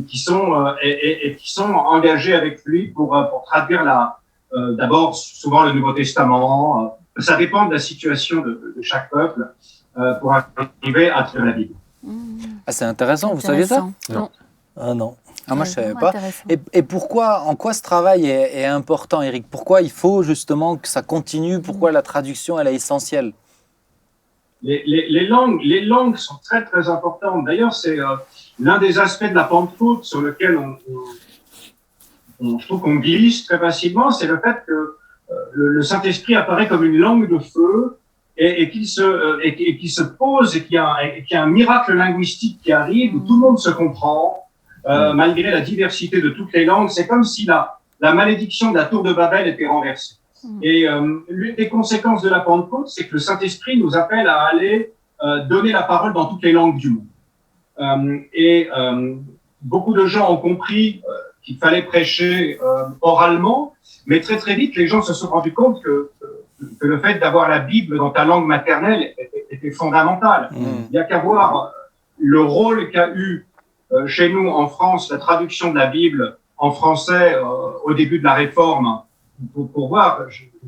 qui sont engagés avec lui pour traduire d'abord souvent le Nouveau Testament. Ça dépend de la situation de chaque peuple pour arriver à traduire la Bible. Ah, c'est intéressant, vous saviez ça? Non. Ah non. Ah, moi, je ne savais pas. Et pourquoi, en quoi ce travail est important, Eric? Pourquoi il faut justement que ça continue? Pourquoi la traduction, elle est essentielle? Les langues sont très, très importantes. D'ailleurs, c'est l'un des aspects de la Pentecôte sur lequel je trouve qu'on glisse très facilement, c'est le fait que le Saint-Esprit apparaît comme une langue de feu et qu'il se pose et qu'il y a un miracle linguistique qui arrive où tout le monde se comprend. Malgré la diversité de toutes les langues, c'est comme si la malédiction de la tour de Babel était renversée. Et l'une des conséquences de la Pentecôte, c'est que le Saint-Esprit nous appelle à aller donner la parole dans toutes les langues du monde. beaucoup de gens ont compris qu'il fallait prêcher oralement, mais très très vite, les gens se sont rendus compte que le fait d'avoir la Bible dans ta langue maternelle était fondamental. Il n'y a qu'à voir le rôle qu'a eu chez nous en France la traduction de la Bible en français au début de la Réforme, pour voir.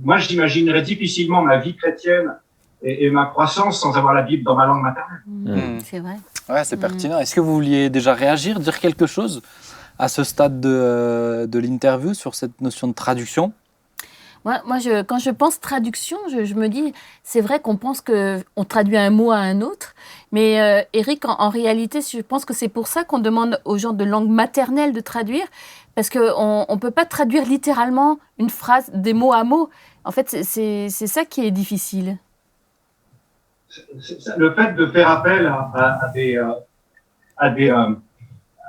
Moi, j'imaginerais difficilement ma vie chrétienne et ma croissance sans avoir la Bible dans ma langue maternelle. C'est vrai. Ouais, c'est pertinent. Est-ce que vous vouliez déjà réagir, dire quelque chose à ce stade de l'interview sur cette notion de traduction ? Moi, quand je pense traduction, je me dis, c'est vrai qu'on pense qu'on traduit un mot à un autre, mais Éric, en réalité, je pense que c'est pour ça qu'on demande aux gens de langue maternelle de traduire, parce qu'on ne peut pas traduire littéralement une phrase des mots à mots. En fait, c'est ça qui est difficile. Le fait de faire appel à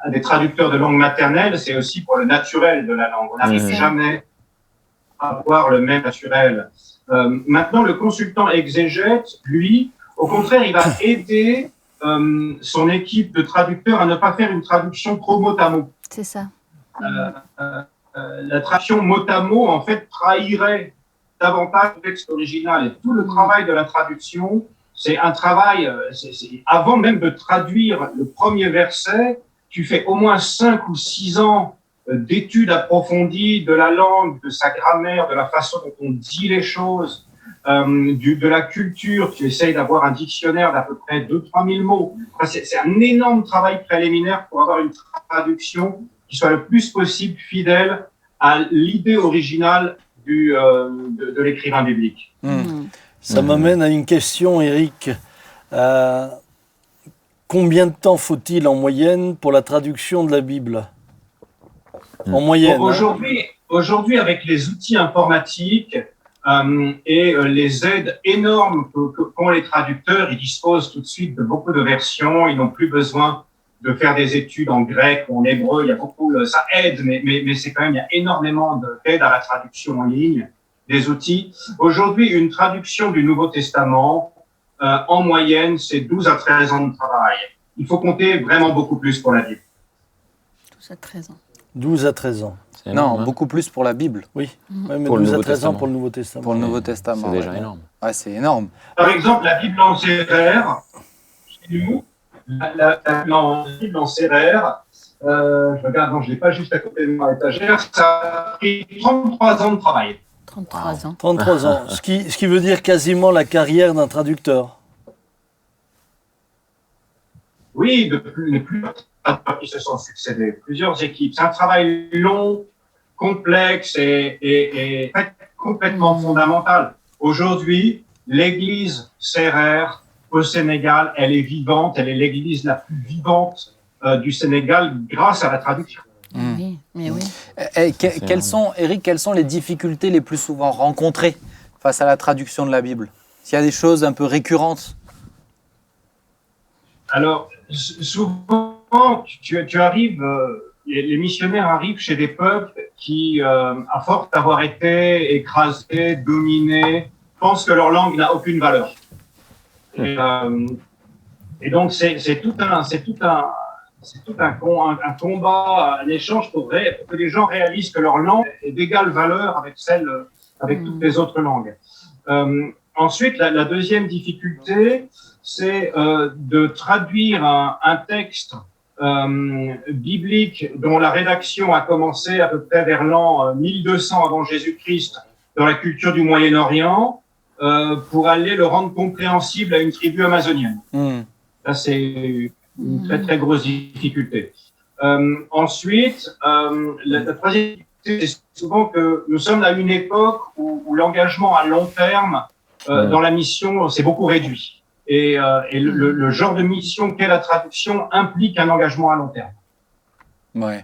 des traducteurs de langue maternelle, c'est aussi pour le naturel de la langue. On n'arrive jamais à avoir le même naturel. Maintenant, le consultant exégète, lui, au contraire, il va aider son équipe de traducteurs à ne pas faire une traduction trop mot à mot. C'est ça. La traduction mot à mot, en fait, trahirait davantage le texte original. Et tout le travail de la traduction, c'est un travail, avant même de traduire le premier verset, tu fais au moins 5 ou 6 ans d'études approfondies de la langue, de sa grammaire, de la façon dont on dit les choses, de la culture. Tu essayes d'avoir un dictionnaire d'à peu près 2-3 000 mots. Enfin, c'est un énorme travail préliminaire pour avoir une traduction qui soit le plus possible fidèle à l'idée originale de l'écrivain biblique. Ça m'amène à une question, Éric. Combien de temps faut-il en moyenne pour la traduction de la Bible ? En moyenne. Aujourd'hui, avec les outils informatiques et les aides énormes qu'ont les traducteurs, ils disposent tout de suite de beaucoup de versions. Ils n'ont plus besoin de faire des études en grec ou en hébreu. Il y a beaucoup, ça aide, mais c'est quand même, il y a énormément d'aide à la traduction en ligne, des outils. Aujourd'hui, une traduction du Nouveau Testament, en moyenne, c'est 12 à 13 ans de travail. Il faut compter vraiment beaucoup plus pour la Bible. 12 à 13 ans. 12 à 13 ans. Non, beaucoup plus pour la Bible. Oui, ouais, mais Pour 12 le à Nouveau 13 ans Testament. pour le Nouveau Testament. Pour le Nouveau Testament. C'est déjà énorme. Ouais, c'est énorme. Par exemple, la Bible en sérère, chez nous, la Bible en sérère, je regarde, non, je ne l'ai pas juste à côté de mon étagère, ça a pris 33 ans de travail. 33 ans. 33 ans, ce qui veut dire quasiment la carrière d'un traducteur. Oui, de plusieurs traducteurs qui se sont succédés, plusieurs équipes. C'est un travail long, complexe et complètement fondamental. Aujourd'hui, l'église sérère au Sénégal, elle est vivante, elle est l'église la plus vivante du Sénégal grâce à la traduction. Oui, mais oui. Éric, quelles sont les difficultés les plus souvent rencontrées face à la traduction de la Bible ? S'il y a des choses un peu récurrentes ? Alors, souvent, tu arrives, les missionnaires arrivent chez des peuples qui, à force d'avoir été écrasés, dominés, pensent que leur langue n'a aucune valeur. Et donc, c'est tout un combat, un échange pour que les gens réalisent que leur langue est d'égale valeur avec toutes les autres langues. Ensuite, la deuxième difficulté, c'est de traduire un texte biblique dont la rédaction a commencé à peu près vers l'an 1200 avant Jésus-Christ dans la culture du Moyen-Orient pour aller le rendre compréhensible à une tribu amazonienne. Là, c'est une très très grosse difficulté. Ensuite, la troisième difficulté, c'est souvent que nous sommes à une époque où l'engagement à long terme dans la mission, c'est beaucoup réduit. Et le genre de mission qu'est la traduction implique un engagement à long terme. Ouais.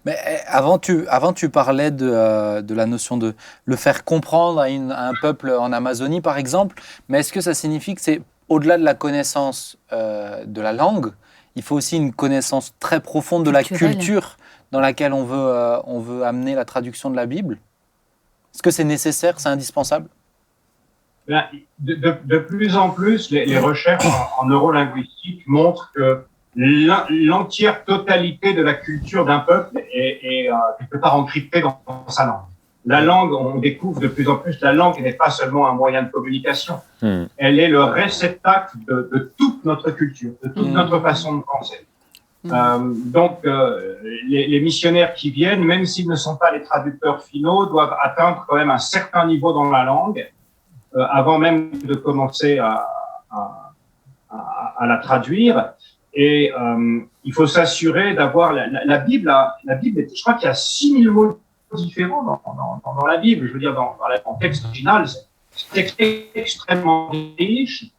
Mais avant, tu parlais de la notion de le faire comprendre à un peuple en Amazonie, par exemple. Mais est-ce que ça signifie que c'est au-delà de la connaissance de la langue, il faut aussi une connaissance très profonde de la culture dans laquelle on veut amener la traduction de la Bible ? Est-ce que c'est nécessaire, c'est indispensable ? De plus en plus, les recherches en neurolinguistique montrent que l'entière totalité de la culture d'un peuple est quelque part encryptée dans sa langue. La langue, on découvre de plus en plus, la langue n'est pas seulement un moyen de communication. Elle est le réceptacle de toute notre culture, de toute notre façon de penser. Donc, les missionnaires qui viennent, même s'ils ne sont pas les traducteurs finaux, doivent atteindre quand même un certain niveau dans la langue avant même de commencer à la traduire. Et il faut s'assurer d'avoir la Bible. La Bible, je crois qu'il y a 6000 mots différents dans la Bible. Je veux dire, dans le texte original, c'est extrêmement riche.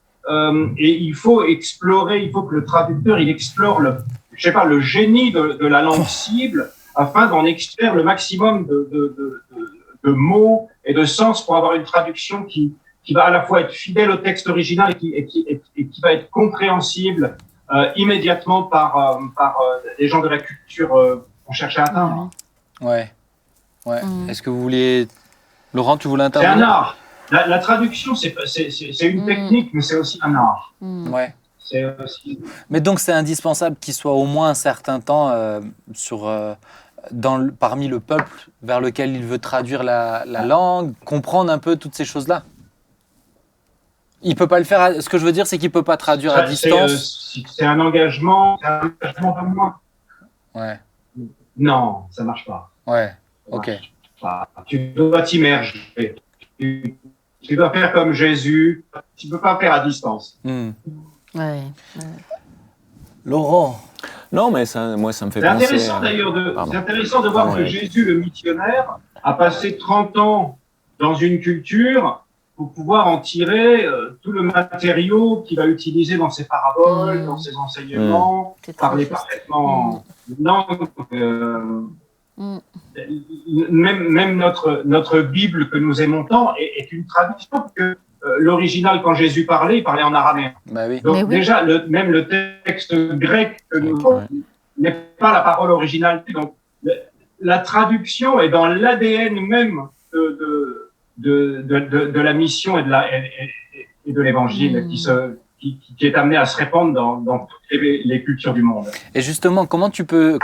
Et il faut explorer, il faut que le traducteur il explore le génie de la langue cible afin d'en extraire le maximum de mots et de sens pour avoir une traduction qui va à la fois être fidèle au texte original et qui va être compréhensible immédiatement par les gens de la culture qu'on cherche à atteindre. Ouais. Est-ce que vous vouliez... Laurent, tu voulais intervenir? C'est un art. La traduction, c'est une technique, mais c'est aussi un art. Ouais. Mais donc c'est indispensable qu'il soit au moins un certain temps parmi le peuple vers lequel il veut traduire la langue, comprendre un peu toutes ces choses-là. Il peut pas le faire. Ce que je veux dire, c'est qu'il peut pas traduire à distance. C'est un engagement de moi. Ouais. Non, ça marche pas. Ouais. Ok. Tu dois t'immerger. Tu dois faire comme Jésus. Tu peux pas faire à distance. Ouais. Laurent. Non, mais ça, moi, ça me fait c'est penser... Intéressant, d'ailleurs, c'est intéressant de voir que Jésus, le missionnaire, a passé 30 ans dans une culture pour pouvoir en tirer tout le matériau qu'il va utiliser dans ses paraboles, dans ses enseignements, parler parfaitement langue. Même notre Bible que nous aimons tant est une traduction que l'original, quand Jésus parlait, il parlait en araméen. Bah oui. Donc déjà, même le texte grec que nous avons n'est pas la parole originale. Donc la traduction est dans l'ADN même de la mission et de l'évangile qui est amené à se répandre dans toutes les cultures du monde. Et justement, comment tu peux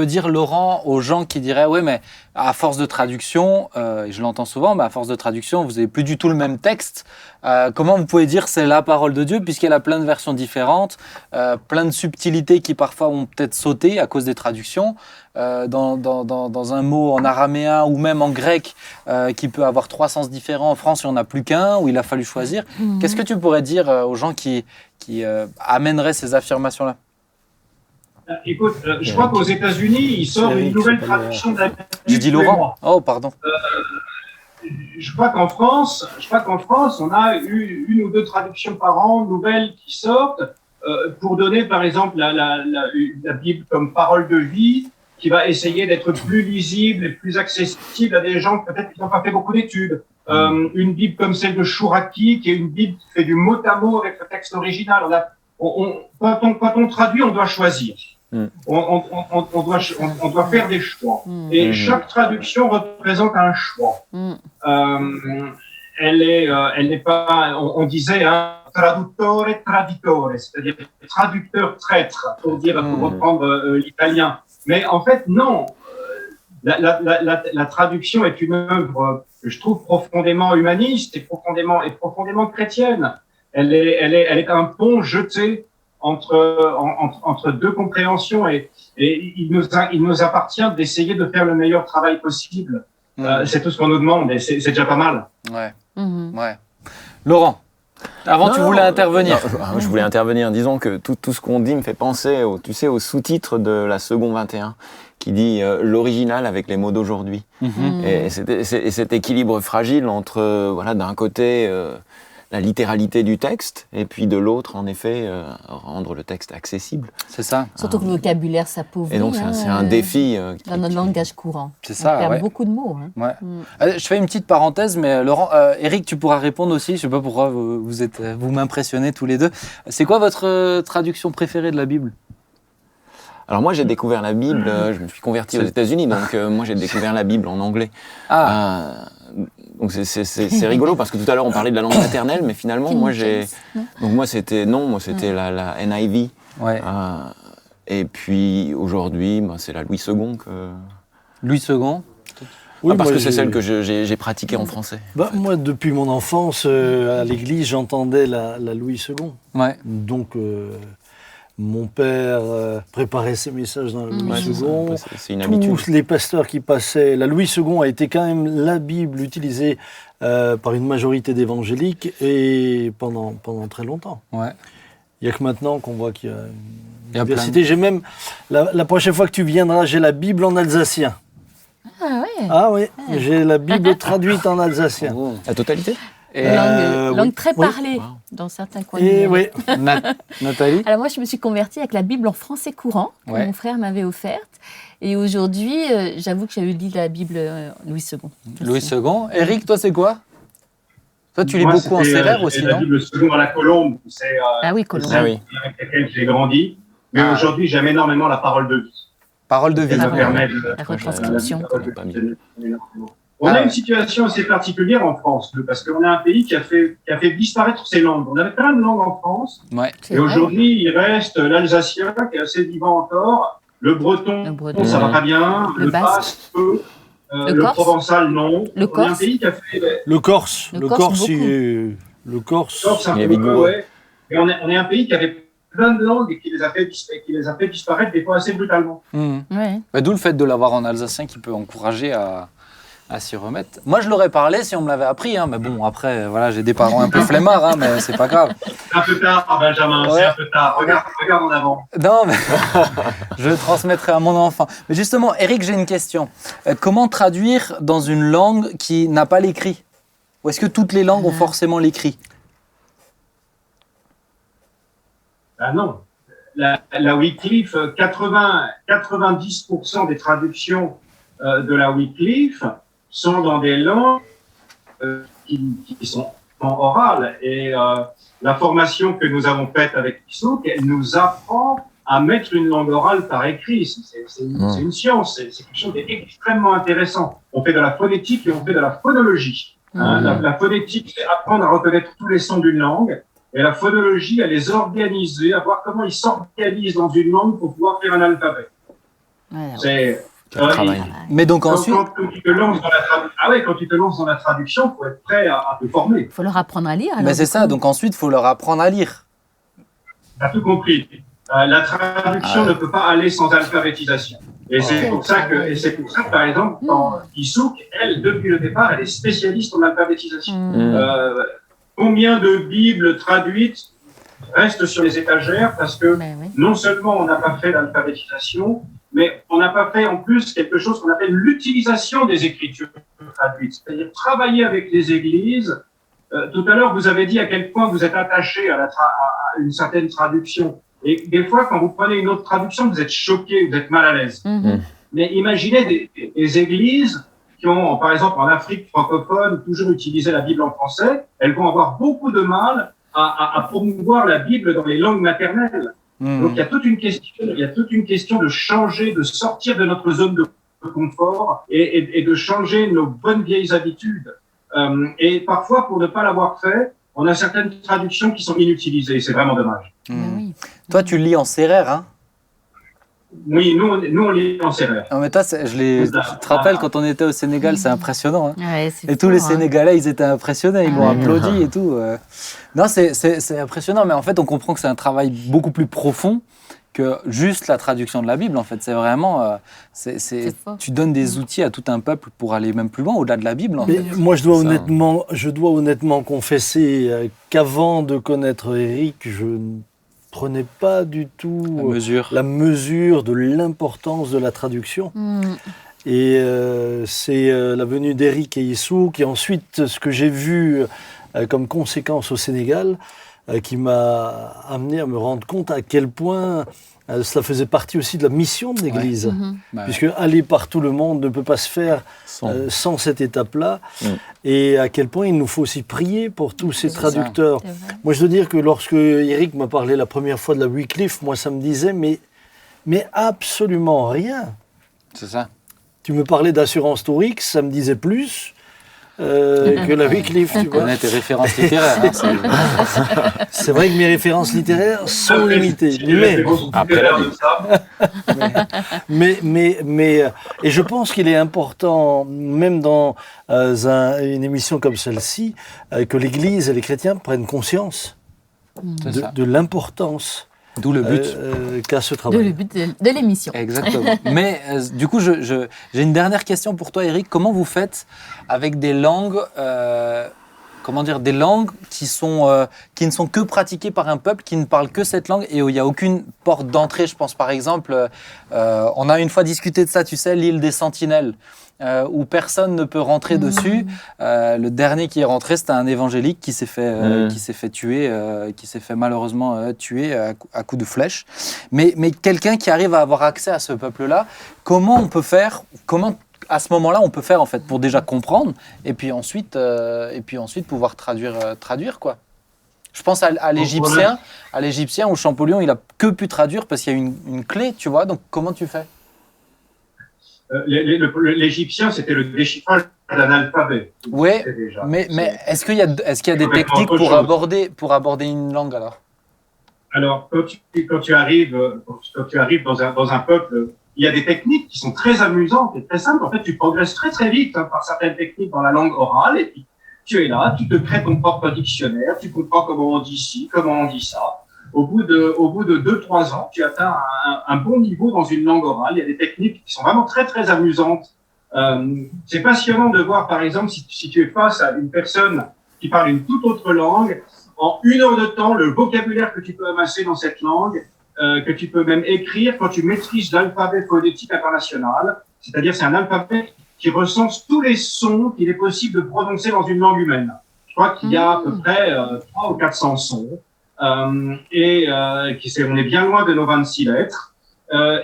dire, Laurent, aux gens qui diraient « Ouais, mais à force de traduction, et je l'entends souvent, mais à force de traduction, vous n'avez plus du tout le même texte. Comment vous pouvez dire c'est la parole de Dieu, puisqu'elle a plein de versions différentes, plein de subtilités qui parfois ont peut-être sauté à cause des traductions, dans un mot en araméen ou même en grec qui peut avoir 3 sens différents. En France, il n'y en a plus qu'un, où il a fallu choisir. Qu'est-ce que tu pourrais dire aux gens qui amèneraient ces affirmations-là? Écoute, je crois qu'aux États-Unis, il sort une nouvelle traduction de la Bible. J'ai dit Laurent. Oh, pardon. Je crois qu'en France, on a eu 1 ou 2 traductions par an nouvelles qui sortent pour donner, par exemple, la Bible comme parole de vie, qui va essayer d'être plus lisible et plus accessible à des gens peut-être qui n'ont pas fait beaucoup d'études. Une Bible comme celle de Chouraki, qui est une Bible qui fait du mot à mot avec le texte original. Quand on traduit, on doit choisir. On doit faire des choix. Et chaque traduction représente un choix. Elle n'est pas, on disait, traduttore traditore, c'est-à-dire traducteur traître, pour reprendre l'italien. Mais en fait, non. La traduction est une œuvre que je trouve profondément humaniste et profondément chrétienne. Elle est un pont jeté entre 2 compréhensions et il nous appartient d'essayer de faire le meilleur travail possible. C'est tout ce qu'on nous demande et c'est déjà pas mal. Ouais. Laurent, tu voulais intervenir. Non, je voulais intervenir. Disons que tout ce qu'on dit me fait penser au sous-titre de la Seconde 21 qui dit l'original avec les mots d'aujourd'hui. Et cet équilibre fragile entre, d'un côté, la littéralité du texte, et puis de l'autre, en effet, rendre le texte accessible. C'est ça. Surtout que le vocabulaire s'appauvrit. Et donc, c'est un défi. Dans notre langage courant. C'est ça, on perd beaucoup de mots. Je fais une petite parenthèse, mais Laurent, Eric, tu pourras répondre aussi. Je ne sais pas pourquoi vous m'impressionnez tous les deux. C'est quoi votre traduction préférée de la Bible ? Alors moi, j'ai découvert la Bible, je me suis converti aux États-Unis, donc moi, j'ai découvert la Bible en anglais. Donc c'est rigolo parce que tout à l'heure on parlait de la langue maternelle, mais finalement moi c'était la NIV. Et puis aujourd'hui, c'est la Louis II que... Louis II. Oui, parce moi, que c'est celle que j'ai pratiquée en français. Moi, depuis mon enfance, à l'église, j'entendais la Louis II. Ouais. Donc, mon père préparait ses messages dans la Louis II. C'est une habitude. Tous les pasteurs qui passaient, la Louis II a été quand même la Bible utilisée par une majorité d'évangéliques et pendant très longtemps. Ouais. Il n'y a que maintenant qu'on voit qu'il y a Il y a une diversité. J'ai même, la prochaine fois que tu viendras, j'ai la Bible en alsacien. Ah ouais. Ah oui, j'ai la Bible traduite en alsacien. Oh. La totalité? Et Langue oui. très Oui. parlée dans certains coins Et du monde. oui, Nathalie? Alors moi, je me suis convertie avec la Bible en français courant que Ouais. mon frère m'avait offerte. Et aujourd'hui, j'avoue que j'avais lu la Bible Louis II. Louis II. Eric, toi, c'est quoi? Toi, tu lis Moi, beaucoup en c'était, serrère aussi, la non? Bible seconde à la Colombe, c'est Ah oui, Colombe. Ah oui. avec laquelle j'ai grandi. Mais Ah. aujourd'hui, j'aime énormément la parole de vie. Parole de vie. Elle Ah me ouais. permet de... La retranscription. On a Ah ouais. une situation assez particulière en France, parce qu'on est un pays qui a fait disparaître ses langues. On avait plein de langues en France, Ouais. C'est et vrai. aujourd'hui, il reste l'alsacien qui est assez vivant encore, le breton, Le breton. ça va pas bien, Le le basque. basque, peu, Le le corse. provençal, non. Le On est un corse. pays qui a fait... le Corse. Le Le Corse, Corse, beaucoup. le Corse. Corse, un Il est peu, vigoureux. ouais. Et on est un pays qui avait plein de langues et qui les a fait disparaître des fois assez brutalement. Mhm. Ouais. Bah, d'où le fait de l'avoir en alsacien qui peut encourager à s'y remettre. Moi, je l'aurais parlé si on me l'avait appris, hein, mais bon, après, voilà, j'ai des parents un peu flemmards, hein, mais c'est pas grave. C'est un peu tard, Benjamin, Ouais. c'est un peu tard. Regarde en avant. Non, mais je le transmettrai à mon enfant. Mais justement, Eric, j'ai une question. Comment traduire dans une langue qui n'a pas l'écrit? Ou est-ce que toutes les langues ont forcément l'écrit? Ah non. La Wycliffe, 90% des traductions de la Wycliffe sont dans des langues qui sont en orale. Et la formation que nous avons faite avec Kissouk, elle nous apprend à mettre une langue orale par écrit. C'est une science, c'est quelque chose d'extrêmement intéressant. On fait de la phonétique et on fait de la phonologie. Hein, la phonétique, c'est apprendre à reconnaître tous les sons d'une langue. Et la phonologie, à les organiser, à voir comment ils s'organisent dans une langue pour pouvoir faire un alphabet. Ouais, C'est Quel travail. Mais donc quand ensuite... tu te lances dans la traduction, quand tu te lances dans la traduction, il faut être prêt à te former. Il faut leur apprendre à lire. alors, Mais c'est du ça, coup. donc ensuite, il faut leur apprendre à lire. Tu as tout compris. La traduction ne peut pas aller sans alphabétisation. Et c'est pour ça que, par exemple, quand Kissouk, elle, depuis le départ, elle est spécialiste en alphabétisation. Combien de Bibles traduites restent sur les étagères parce que Ben oui. non seulement on n'a pas fait d'alphabétisation, mais on n'a pas fait en plus quelque chose qu'on appelle l'utilisation des écritures traduites, c'est-à-dire travailler avec les églises. Tout à l'heure, vous avez dit à quel point vous êtes attaché à une certaine traduction. Et des fois, quand vous prenez une autre traduction, vous êtes choqué, vous êtes mal à l'aise. Mais imaginez des églises qui ont, par exemple, en Afrique francophone, toujours utilisé la Bible en français. Elles vont avoir beaucoup de mal à promouvoir la Bible dans les langues maternelles. Donc, il y a toute une question de changer, de sortir de notre zone de confort et de changer nos bonnes vieilles habitudes. Et parfois, pour ne pas l'avoir fait, on a certaines traductions qui sont inutilisées. C'est vraiment dommage. Ben oui. Toi, tu lis en serrère, hein? Oui, nous, on lit en serrère. Non, mais toi, je te rappelle, quand on était au Sénégal, c'est impressionnant. Hein. Ouais, c'est Et tous fort, les hein. Sénégalais, ils étaient impressionnés, ils m'ont Ouais. applaudi et tout. Non, c'est impressionnant, mais en fait, on comprend que c'est un travail beaucoup plus profond que juste la traduction de la Bible. En fait, c'est vraiment, C'est fort. tu donnes des outils à tout un peuple pour aller même plus loin, au-delà de la Bible. En Mais fait. moi, je dois Ça. honnêtement confesser qu'avant de connaître Eric, je ne prenais pas du tout La mesure. la mesure de l'importance de la traduction. Et c'est la venue d'Eric et Kissouk, et ensuite ce que j'ai vu comme conséquence au Sénégal, qui m'a amené à me rendre compte à quel point cela faisait partie aussi de la mission de l'Église. Bah, Puisque aller par tout le monde ne peut pas se faire sans cette étape-là. Et à quel point il nous faut aussi prier pour tous ces C'est traducteurs. C'est vrai. Moi, je dois dire que lorsque Eric m'a parlé la première fois de la Wycliffe, moi, ça me disait, mais absolument rien. c'est ça. Tu me parlais d'assurance Tourix, ça me disait plus. que la Wycliffe, tu On vois. a tes références littéraires. Hein, C'est vrai que mes références littéraires sont limitées. Et je pense qu'il est important, même dans une émission comme celle-ci, que l'Église et les chrétiens prennent conscience de l'importance d'où le but. qu'a ce travail. Le but de l'émission. Exactement. Mais du coup, j'ai une dernière question pour toi, Eric. Comment vous faites avec des langues, des langues qui ne sont que pratiquées par un peuple qui ne parle que cette langue et où il n'y a aucune porte d'entrée? Je pense par exemple, on a une fois discuté de ça, tu sais, l'île des Sentinelles. Où personne ne peut rentrer dessus. Le dernier qui est rentré, c'était un évangélique qui s'est fait tuer, qui s'est fait malheureusement tuer à coups de flèche. Mais quelqu'un qui arrive à avoir accès à ce peuple-là, comment on peut faire, à ce moment-là, on peut faire en fait pour déjà comprendre et puis ensuite pouvoir traduire quoi. Je pense à l'Égyptien où Champollion, il a que pu traduire parce qu'il y a une clé, tu vois. Donc comment tu fais? L'Égyptien, c'était le déchiffrage d'un alphabet. Oui, mais est-ce qu'il y a des techniques pour aborder une langue alors? Alors, quand tu arrives dans un peuple, il y a des techniques qui sont très amusantes et très simples. En fait, tu progresses très très vite par certaines techniques dans la langue orale et puis tu es là, tu te crées ton propre dictionnaire, tu comprends comment on dit ci, comment on dit ça. Au bout de 2-3 ans, tu atteins un bon niveau dans une langue orale. Il y a des techniques qui sont vraiment très, très amusantes. C'est passionnant de voir, par exemple, si tu es face à une personne qui parle une toute autre langue, en 1 heure de temps, le vocabulaire que tu peux amasser dans cette langue, que tu peux même écrire quand tu maîtrises l'alphabet phonétique international, c'est-à-dire c'est un alphabet qui recense tous les sons qu'il est possible de prononcer dans une langue humaine. Je crois qu'il y a à peu près 300 ou 400 sons. On est bien loin de nos 26 lettres.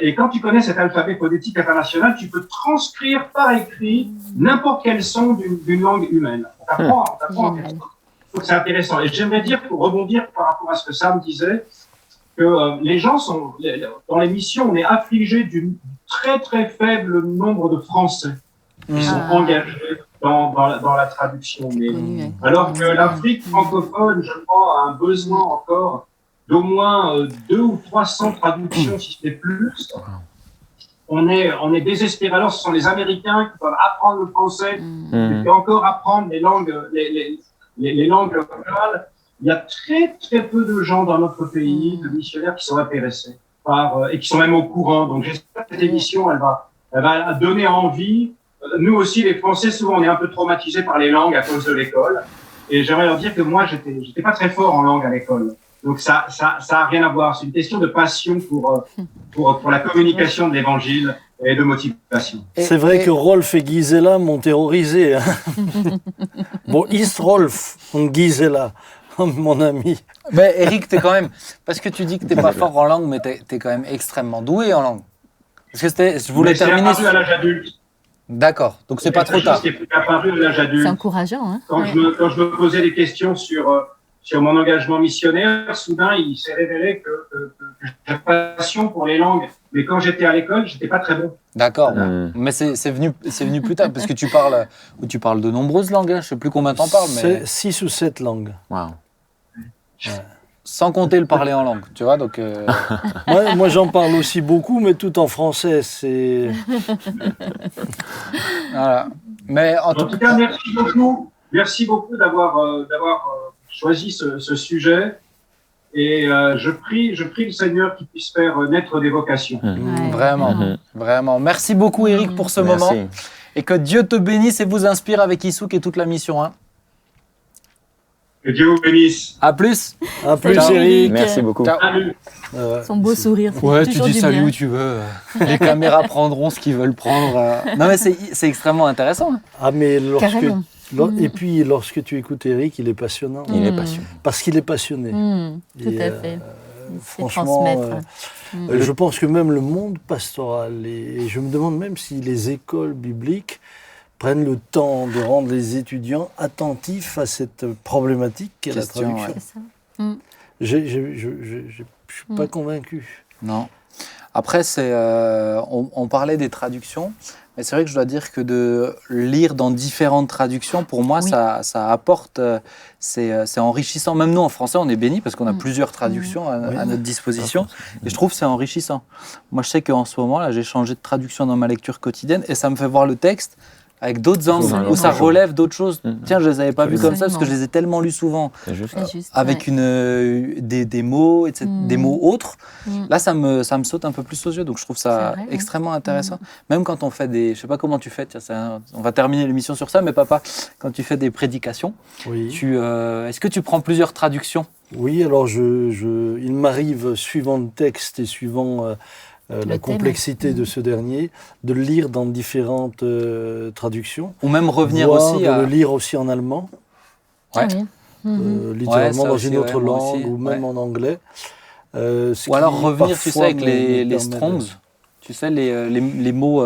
Et quand tu connais cet alphabet phonétique international, tu peux transcrire par écrit n'importe quel son d'une langue humaine. On t'apprend. Donc c'est intéressant. Et j'aimerais dire, pour rebondir par rapport à ce que Sam disait, que les gens dans l'émission, on est affligé d'un très très faible nombre de Français qui sont engagés dans la traduction. Alors que l'Afrique francophone, je crois, a un besoin encore d'au moins 200 ou 300 traductions, si ce n'est plus. On est désespérés. Alors, ce sont les Américains qui doivent apprendre le français, et puis encore apprendre les langues locales. Il y a très très peu de gens dans notre pays, de missionnaires, qui sont intéressés et qui sont même au courant. Donc, j'espère que cette émission, elle va donner envie. Nous aussi, les Français, souvent, on est un peu traumatisés par les langues à cause de l'école. Et j'aimerais leur dire que moi, j'étais pas très fort en langue à l'école. Donc, ça a rien à voir. C'est une question de passion pour la communication de l'évangile et de motivation. C'est vrai que Rolf et Gisela m'ont terrorisé. Hein. Bon, ist Rolf und Gisela, mon ami. Mais Eric, t'es quand même, parce que tu dis que t'es pas fort en langue, mais t'es quand même extrêmement doué en langue. Parce que je voulais terminer. C'est apparu à l'âge adulte. D'accord, donc c'est pas trop tard. C'est apparu à l'âge adulte. C'est encourageant, hein. Quand je me posais des questions sur mon engagement missionnaire, soudain, il s'est révélé que j'avais passion pour les langues. Mais quand j'étais à l'école, j'étais pas très bon. D'accord, mais c'est venu plus tard, parce que tu parles de nombreuses langues, hein. Je sais plus combien t'en parles, mais... 6 ou 7 langues. Wow. Ouais. Sans compter le parler en langue, tu vois, donc... Moi, j'en parle aussi beaucoup, mais tout en français, c'est... Voilà. Mais en tout cas, merci beaucoup. Merci beaucoup d'avoir choisi ce sujet. Et je prie le Seigneur qu'il puisse faire naître des vocations. Vraiment. Merci beaucoup, Eric, pour ce moment. Et que Dieu te bénisse et vous inspire avec Issouk et toute la mission. Hein. Que Dieu vous bénisse. À plus. À plus, Ciao. Eric. Merci beaucoup. Salut. Son beau sourire. Ouais, tu dis du salut bien. où tu veux. Les caméras prendront ce qu'ils veulent prendre. Non, mais c'est extrêmement intéressant. Hein. Ah, mais Carrément. Et puis, lorsque tu écoutes Eric, il est passionnant. Il est passionnant. Parce qu'il est passionné. Tout à fait. Franchement, transmettre. Je pense que même le monde pastoral, et je me demande même si les écoles bibliques prennent le temps de rendre les étudiants attentifs à cette problématique qu'est la traduction. C'est ça. Je ne suis pas convaincu. Non. Après, on parlait des traductions, mais c'est vrai que je dois dire que de lire dans différentes traductions, pour moi, Oui. ça apporte, c'est enrichissant. Même nous, en français, on est bénis parce qu'on a plusieurs traductions à notre disposition. Et je trouve que c'est enrichissant. Moi, je sais qu'en ce moment, là, j'ai changé de traduction dans ma lecture quotidienne et ça me fait voir le texte avec d'autres angles, où ça relève d'autres choses. Tiens, je ne les avais pas vus comme ça parce que je les ai tellement lus souvent. C'est juste. Avec des mots, etc., des mots autres. Là, ça me saute un peu plus aux yeux, donc je trouve ça vrai, extrêmement intéressant. Même quand on fait des... Je sais pas comment tu fais, tiens, on va terminer l'émission sur ça, mais papa, quand tu fais des prédications, Oui. est-ce que tu prends plusieurs traductions? Oui, alors il m'arrive, suivant le texte et suivant la complexité de ce dernier, de le lire dans différentes traductions. Ou même revenir voire aussi de à... le lire aussi en allemand, Ah oui. littéralement ça dans aussi, une autre ouais, moi langue, aussi, ou même en anglais. Ou alors revenir, tu sais, avec les Strongs. Tu sais, les mots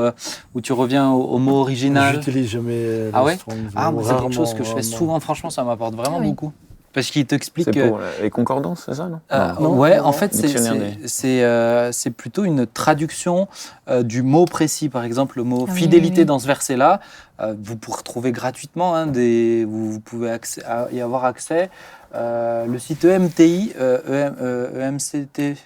où tu reviens au mot original. J'utilise jamais Ah ouais? Strongs, Moi, c'est quelque chose que je fais rarement. souvent. Franchement, ça m'apporte vraiment beaucoup. Parce qu'il t'explique... C'est pour les concordances, c'est ça, non? Non, ouais, non, en fait, Dictionnaire c'est plutôt une traduction du mot précis. Par exemple, le mot Ah oui, fidélité oui. dans ce verset-là, vous pourrez retrouver gratuitement, vous pouvez y avoir accès. Le site EMTI, EMCT...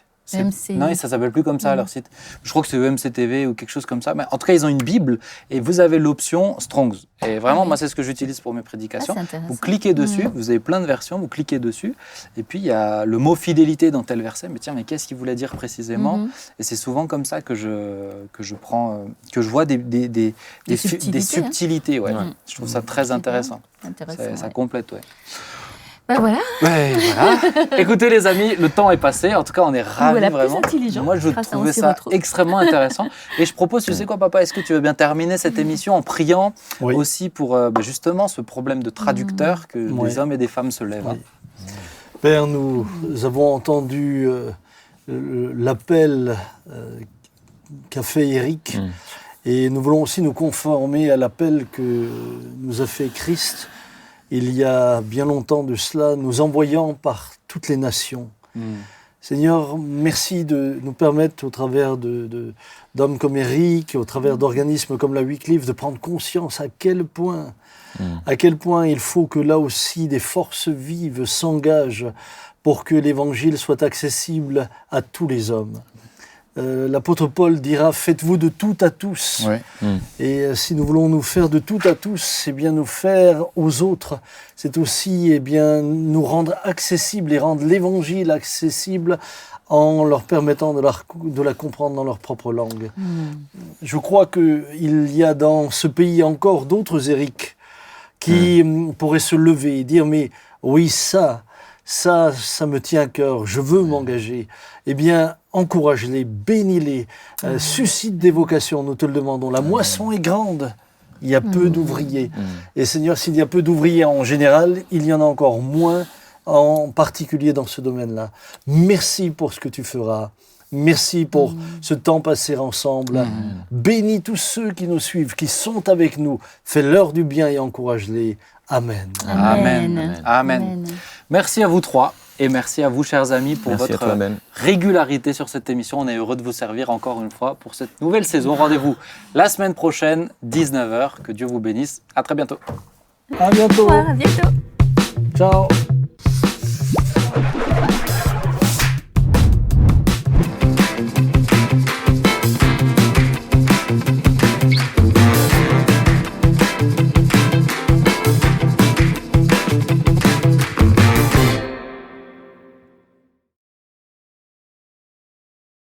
Non, ça s'appelle plus comme ça, leur site. Je crois que c'est EMCTV ou quelque chose comme ça. Mais en tout cas, ils ont une Bible et vous avez l'option Strongs. Et vraiment, moi, c'est ce que j'utilise pour mes prédications. Vous cliquez dessus, vous avez plein de versions, vous cliquez dessus. Et puis, il y a le mot fidélité dans tel verset. Mais tiens, mais qu'est-ce qu'il voulait dire précisément? Et c'est souvent comme ça que je prends, que je vois des subtilités. Ouais. Je trouve ça très intéressant. Ça complète, ouais. Ben voilà. Ouais, voilà. Écoutez les amis, le temps est passé. En tout cas, on est ravis vraiment. Moi, je trouvais ça extrêmement intéressant. Et je propose, tu sais quoi, papa, est-ce que tu veux bien terminer cette émission en priant aussi pour justement ce problème de traducteur que des hommes et des femmes se lèvent. Oui. Père, nous avons entendu l'appel qu'a fait Eric et nous voulons aussi nous conformer à l'appel que nous a fait Christ il y a bien longtemps de cela, nous envoyant par toutes les nations. Seigneur, merci de nous permettre, au travers d'hommes comme Eric, au travers d'organismes comme la Wycliffe, de prendre conscience à quel point il faut que là aussi des forces vives s'engagent pour que l'Évangile soit accessible à tous les hommes. L'apôtre Paul dira « Faites-vous de tout à tous ». Et si nous voulons nous faire de tout à tous, c'est bien nous faire aux autres. C'est aussi nous rendre accessibles et rendre l'Évangile accessible en leur permettant de la comprendre dans leur propre langue. Je crois qu'il y a dans ce pays encore d'autres Éric qui pourraient se lever et dire « Mais oui, ça me tient à cœur, je veux m'engager ». Eh bien, encourage-les, bénis-les, suscite des vocations, nous te le demandons. La moisson est grande, il y a peu d'ouvriers. Et Seigneur, s'il y a peu d'ouvriers en général, il y en a encore moins, en particulier dans ce domaine-là. Merci pour ce que tu feras. Merci pour ce temps passé ensemble. Bénis tous ceux qui nous suivent, qui sont avec nous. Fais-leur du bien et encourage-les. Amen. Amen. Amen. Merci à vous trois. Et merci à vous, chers amis, pour votre régularité sur cette émission. On est heureux de vous servir encore une fois pour cette nouvelle saison. Rendez-vous la semaine prochaine, 19h. Que Dieu vous bénisse. À très bientôt. À bientôt. Au revoir, à bientôt. Ciao.